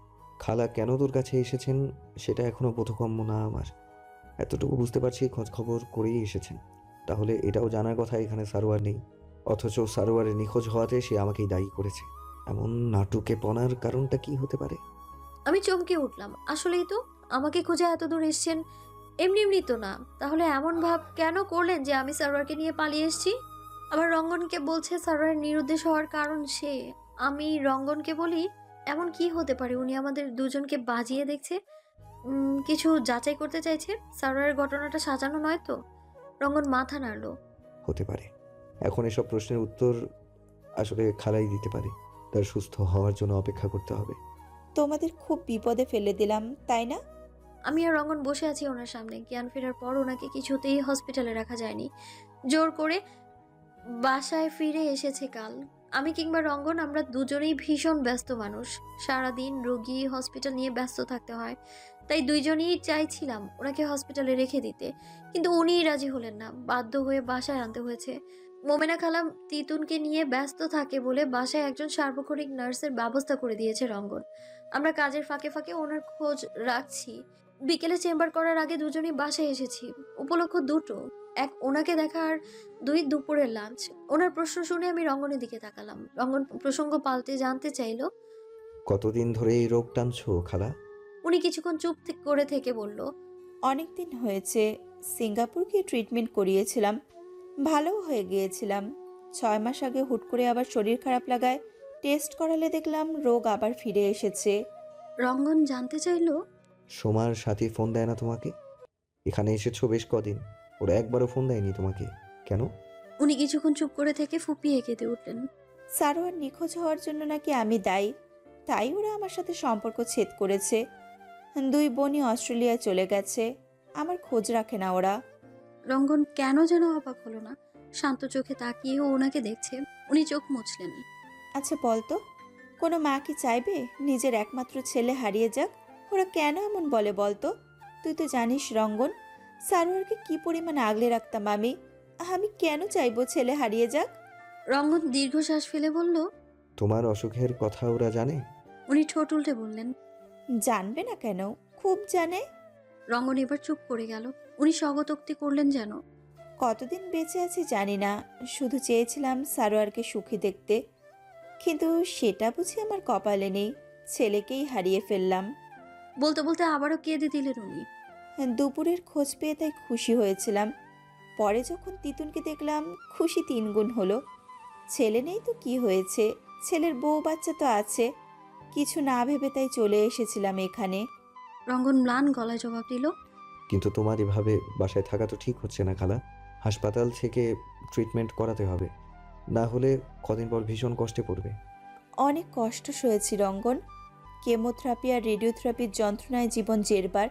খালা কেন তোর কাছে এসেছেন সেটা এখনো বোধগম্য না আমার। এতটুকু বুঝতে পারছি খোঁজ খবর করেই এসেছেন। তাহলে এটাও জানার কথা এখানে সারোয়ার নেই, অথচ সারোয়ারের নিখোঁজ হওয়াতে সে আমাকেই দায়ী করেছে। এমন নাটুকে পনার কারণটা কি হতে পারে? আমি চমকে উঠলাম। আসলেই তো আমাকে খুঁজে এত দূর এসছেন, এমনি এমনি তো না। তাহলে এমন ভাব কেন করলেন যে আমি সারোয়ারকে নিয়ে পালিয়ে এসেছি? আবার রঙ্গনকে বলছে সারোয়ারের নিরুদ্দেশ হওয়ার কারণ সে। আমি রঙ্গনকে বলি এমন কি হতে পারে, উনি আমাদের দুজনকে বাজিয়ে দেখছে, কিছু যাচাই করতে চাইছে। সারোয়ারের ঘটনাটা সাজানো নয় তো? রঙ্গন মাথা নাড়ল। হতে পারে। এখন এসব প্রশ্নের উত্তর আসলে খালাই দিতে পারে। তার সুস্থ হওয়ার জন্য অপেক্ষা করতে হবে। তোমাদের খুব বিপদে ফেলে দিলাম তাই না? আমি আর রঙ্গন বসে আছি ওনার সামনে। জ্ঞান ফেরার পর ওনাকে কিছুতেই হসপিটালে রাখা যায়নি, জোর করে বাসায় ফিরে এসেছে কাল। আমি কিংবা রঙ্গন আমরা দুজনেই ভীষণ ব্যস্ত মানুষ। সারাদিন রোগী হসপিটাল নিয়ে ব্যস্ত থাকতে হয়, তাই দুইজনেই চাইছিলাম ওনাকে হসপিটালে রেখে দিতে, কিন্তু উনিই রাজি হলেন না। বাধ্য হয়ে বাসায় আনতে হয়েছে। মোমেনা খালাম তিতুনকে নিয়ে ব্যস্ত থাকে বলে বাসায় একজন সার্বক্ষণিক নার্সের ব্যবস্থা করে দিয়েছে রঙ্গন। আমরা কাজের ফাঁকে ফাঁকে ওনার খোঁজ রাখছি। বিকেলে চেম্বার করার আগে দুজনেই বাসায় এসেছি। উপলক্ষ দুটো, এক ওনাকে দেখা আর 2 দুপুরের লাঞ্চ। ওনার প্রশ্ন শুনে আমি রঙ্গনের দিকে তাকালাম। রঙ্গন প্রসঙ্গ পাল্টে জানতে চাইলো, কতদিন ধরে এই রোগ টানছো খালা? উনি কিছুক্ষণ চুপ করে থেকে বলল, অনেক দিন হয়েছে। সিঙ্গাপুর গিয়ে ট্রিটমেন্ট করিয়েছিলাম, ভালোও হয়ে গিয়েছিলাম। 6 মাস আগে হুট করে আবার শরীর খারাপ লাগায় টেস্ট করালে দেখলাম রোগ আবার ফিরে এসেছে। রঙ্গন জানতে চাইলো, সোমার সাথী ফোন দেয় না তোমাকে? এখানে এসেছো বেশ কদিন, ওরা একবারও ফোন দেয়নি তোমাকে কেন? উনি কিছুক্ষণ চুপ করে থেকে ফুপিয়ে কেঁদে উঠলেন। সারোয়ার নিখোঁজ হওয়ার জন্য নাকি আমি দায়ী, তাই ওরা আমার সাথে সম্পর্ক ছেদ করেছে। 2 বোনই অস্ট্রেলিয়ায় চলে গেছে, আমার খোঁজ রাখে না ওরা। রঙ্গন কেন যেন অবাক হলো না, শান্ত চোখে তাকিয়ে ওনাকে দেখছে। উনি চোখ মুছলেন। আচ্ছা বলতো, কোনো মা কি চাইবে নিজের একমাত্র ছেলে হারিয়ে যাক? ওরা কেন এমন বলে বলতো? তুই তো জানিস রঙ্গন, সারোয়ারকে কি পরিমাণ আগলে রাখতাম আমি। আমি কেন চাইবো ছেলে হারিয়ে যাক? রঙ্গন দীর্ঘশ্বাস ফেলে বলল, তোমার অসুখের কথা ওরা জানে? উনি ঠোঁট উল্টে বললেন, জানবে না কেন, খুব জানে। রঙ্গন এবার চুপ করে গেল। উনি স্বগতোক্তি করলেন যেন। কতদিন বেঁচে আছি জানি না, শুধু চেয়েছিলাম সারোয়ারকে সুখী দেখতে, কিন্তু সেটা বুঝি আমার কপালে নেই। ছেলেকেই হারিয়ে ফেললাম। বলতে বলতে আবারও কেঁদে দিলেন উনি। দুপুরের খোঁজ পেয়ে তাই খুশি হয়েছিলাম। পরে যখন তিতুনকে দেখলাম খুশি 3 গুণ হলো। ছেলে নেই তো কি হয়েছে, ছেলের বউ বাচ্চা তো আছে। কিছু না ভেবে তাই চলে এসেছিলাম এখানে। রঙ্গন ম্লান গলায় জবাব দিল। কিন্তু তোমার এভাবে বাসায় থাকা তো ঠিক হচ্ছে না খালা। হাসপাতাল থেকে ট্রিটমেন্ট করাতে হবে, না হলে কদিন পর ভীষণ কষ্টে পড়বে। অনেক কষ্ট সয়েছি রঙ্গন। কেমোথেরাপি আর রেডিওথেরাপির যন্ত্রণায় জীবন জেরবার।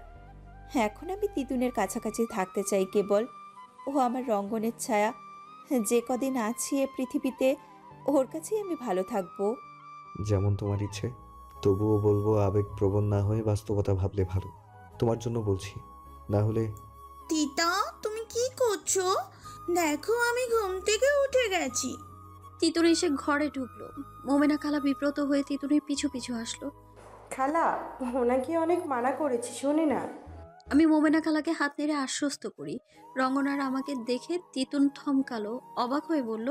এখন আমি তিতুনের কাছাকাছি থাকতে চাই কেবল। ও আমার রঙ্গনের ছায়া। যে কদিন আছি এ পৃথিবীতে ওর কাছেই আমি ভালো থাকবো। যেমন তোমার ইচ্ছে। তবুও বলবো, আবেগপ্রবণ না হয়ে বাস্তবতা ভাবলে ভালো। তোমার জন্য বলছি, না হলে। তিতা, তুমি কি করছো? দেখো আমি ঘুম থেকে উঠে গেছি। তিতুর এসে ঘরে ঢুকলো। মোমেনা খালা বিব্রত হয়ে তিতুরের পিছু পিছু আসলো। খালা, ওনাকে অনেক মানা করেছি, শোনে না। আমি মোমেনা খালাকে হাত নেড়ে আশ্বস্ত করি। রঙ্গন আর আমাকে দেখে তিতুন থমকালো, অবাক হয়ে বলল,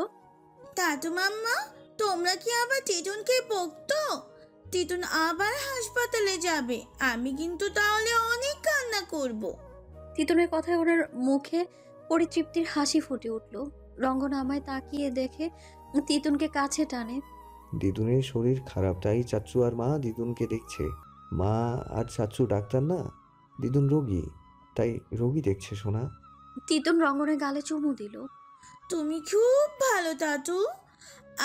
দাদু মাম্মা, তোমরা কি আবার তিতুনকে বকতো? তিতুন আবার হাসপাতালে যাবে, আমি কিন্তু তাহলে অনেক কান্না করব। তিতুনের কথায় ওনার মুখে পরিতৃপ্তির হাসি ফুটে উঠল। রঙ্গন আমায় তাকিয়ে দেখে তিতুনকে কাছে টানে। দিদুনের শরীর খারাপ, তাই চাচ্চু আর মা দিদুনকে দেখছে। মা আর চাচ্চু ডাক্তার না, দিদুন রোগী, তাই রোগী দেখছে সোনা। তিতুন রঙ্গনের গালে চুমু দিল। তুমি খুব ভালো দাদু,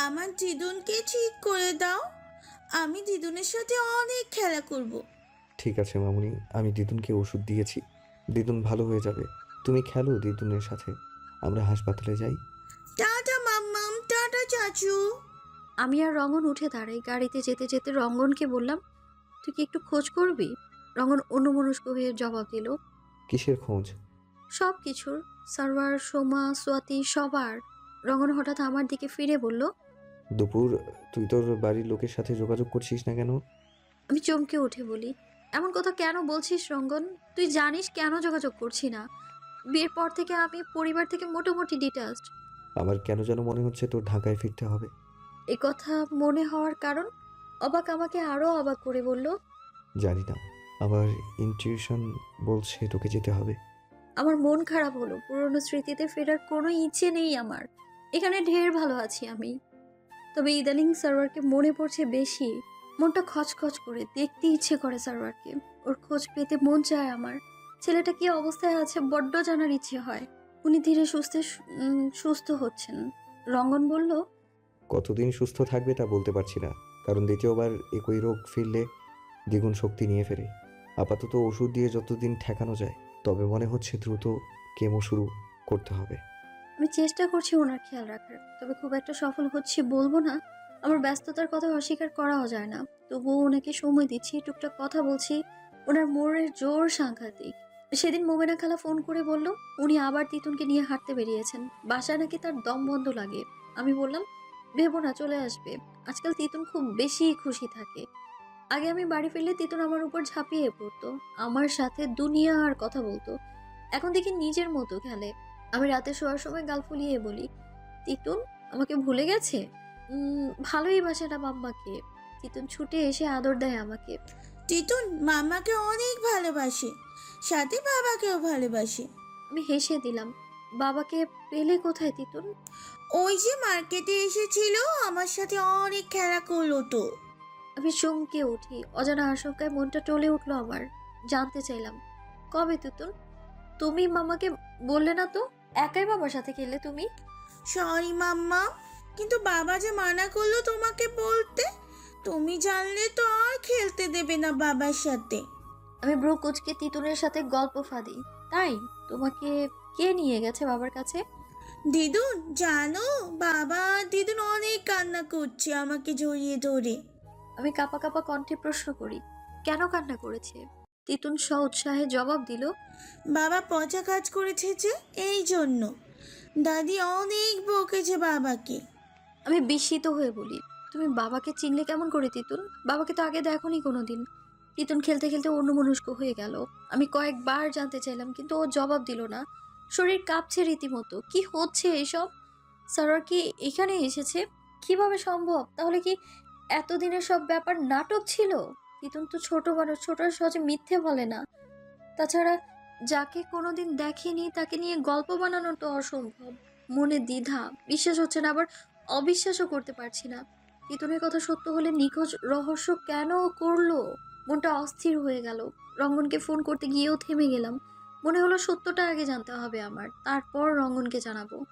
আমার দিদুনকে ঠিক করে দাও। আমি দিদুনের সাথে অনেক খেলা করব। ঠিক আছে মামুনি, আমি দিদুনকে ওষুধ দিয়েছি, দিদুন ভালো হয়ে যাবে। তুমি খেলো দিদুনের সাথে, আমরা হাসপাতালে যাই। টাটা মাম্মাম, টাটা চাচু। আমি আর রঙ্গন উঠে দাঁড়াই। গাড়িতে যেতে যেতে রঙ্গনকে বললাম, তুই কি একটু খোঁজ করবি? রঙ্গন অন্যমনস্ক হয়ে জবাব দিল, কিসের খোঁজ? সব কিছুর, সার্ভার, সোমা, সোয়াতি, সবার। রঙ্গন হঠাৎ আমার দিকে ফিরে বলল, দুপুর, তুই তোর বাড়ির লোকের সাথে যোগাযোগ করছিস না কেন? আমি চমকে উঠে বলি, এমন কথা কেন বলছিস রঙ্গন? তুই জানিস কেন যোগাযোগ করছি না। বিয়ের পর থেকে আমি পরিবার থেকে মোটামুটি ডিটাচড। আমার কেন যেন মনে হচ্ছে তোর ঢাকায় ফিরতে হবে। এ কথা মনে হওয়ার কারণ? অবাক আমাকে আরো অবাক করে বলল, জানি না, আমার ইনটিউশন বলছে তোকে যেতে হবে। আমার মন খারাপ হলো। পুরনো স্মৃতিতে ফেরার কোনো ইচ্ছে নেই আমার। এখানে ঢের ভালো আছি আমি। তবে ইদানিং সার্ভারকে মনে পড়ছে বেশি। মনটা খচখচ করে, দেখতে ইচ্ছে করে সার্ভারকে। ওর খোঁজ পেতে মন চায় আমার। ছেলেটা কি অবস্থায় আছে বড্ড জানার ইচ্ছে হয়। উনি ধীরে সুস্থে সুস্থ হচ্ছেন। রঙ্গন বলল, কতদিন সুস্থ থাকবে তা বলতে পারছি না, কারণ দ্বিতীয়বার একই রোগ ফিরলে দ্বিগুণ শক্তি নিয়ে ফেরে। আপাতত ওষুধ দিয়ে যতদিন ঠেকানো যায়, তবে মনে হচ্ছে দ্রুত কেমো শুরু করতে হবে। আমি চেষ্টা করছি ওনার খেয়াল রাখার, তবে খুব একটা সফল হচ্ছি বলবো না। আমার ব্যস্ততার কথা অস্বীকার করাও যায় না। তবুও ওনাকে সময় দিচ্ছি, টুকটাক কথা বলছি। ওনার মোড়ের জোর সাংঘাতিক। সেদিন মোমেনা খালা ফোন করে বলল, উনি আবার তিতুনকে নিয়ে হাঁটতে বেরিয়েছেন। বাসায় নাকি তার দম বন্ধ লাগে। আমি বললাম, ভেবো না, চলে আসবে। আজকাল তিতুন খুব বেশি খুশি থাকে। আগে আমি বাড়ি ফিরলে তিতুন আমার উপর ঝাঁপিয়ে পড়তো, আমার সাথে দুনিয়ার কথা বলতো। এখন দেখি নিজের মতো খেলে। আমি রাতে শোয়ার সময় গাল ফুলিয়ে বলি, তিতুন আমাকে ভুলে গেছে? ভালোই বাসে না মাম্মাকে। তিতুন ছুটে এসে আদর দেয় আমাকে। তিতুন মামাকে অনেক ভালোবাসে, সাথে বাবাকেও ভালোবাসে। আমি হেসে দিলাম, বাবাকে পেলে কোথায় তিতুন? ওই যে মার্কেটে এসেছিল, আমার সাথে অনেক খেলা করলো তো। আমি চমকে উঠি। অজানা আশঙ্কায় মনটা টলে উঠলো আমার। জানতে চাইলাম, কবে তিতুন? তুমি মামাকে বললে না তো? একাই বাবার সাথে খেলে তুমি? সরি মাম্মা, কিন্তু বাবা যে মানা করলো তোমাকে বলতে। তুমি জানলে তো আর খেলতে দেবে না বাবার সাথে। আমি ব্রো কোচকে তিতুনের সাথে গল্প ফাঁদি। তাই তোমাকে কে নিয়ে গেছে বাবার কাছে? দিদুন, জানো বাবা দিদুন অনেক কান্না করছে আমাকে জড়িয়ে ধরে। আমি কাঁপা কাঁপা কণ্ঠে প্রশ্ন করি, কেন কান্না করেছে? তিতুন উৎসাহে জবাব দিল, বাবা পচা কাজ করেছে যে, এই জন্য। দাদি অনেক বকেছে বাবাকে। আমি বিস্মিত হয়ে বলি, তুমি বাবাকে চিনলে কেমন করে তিতুন? বাবাকে তো আগে দেখোনি কোনোদিন। তিতুন খেলতে খেলতে অন্যমনস্ক হয়ে গেল। আমি কয়েকবার জানতে চাইলাম, কিন্তু ও জবাব দিল না। শরীর কাঁপছে রীতিমতো। কি হচ্ছে এসব? সারোয়ার কি এখানে এসেছে? কিভাবে সম্ভব? তাহলে কি এতদিনের সব ব্যাপার নাটক ছিল? তিতুন তো ছোট মানুষ, ছোট আর সহজে মিথ্যে বলে না। তাছাড়া যাকে কোনোদিন দেখেনি তাকে নিয়ে গল্প বানানো তো অসম্ভব। মনে দ্বিধা, বিশ্বাস হচ্ছে না, আবার অবিশ্বাসও করতে পারছি না। তিতুনের কথা সত্য হলে নিখোঁজ রহস্য কেন করলো? মনটা অস্থির হয়ে গেল। রঙ্গনকে ফোন করতে গিয়েও থেমে গেলাম। মনে হলো সত্যটা আগে জানতে হবে আমার, তারপর রঙ্গনকে জানাবো।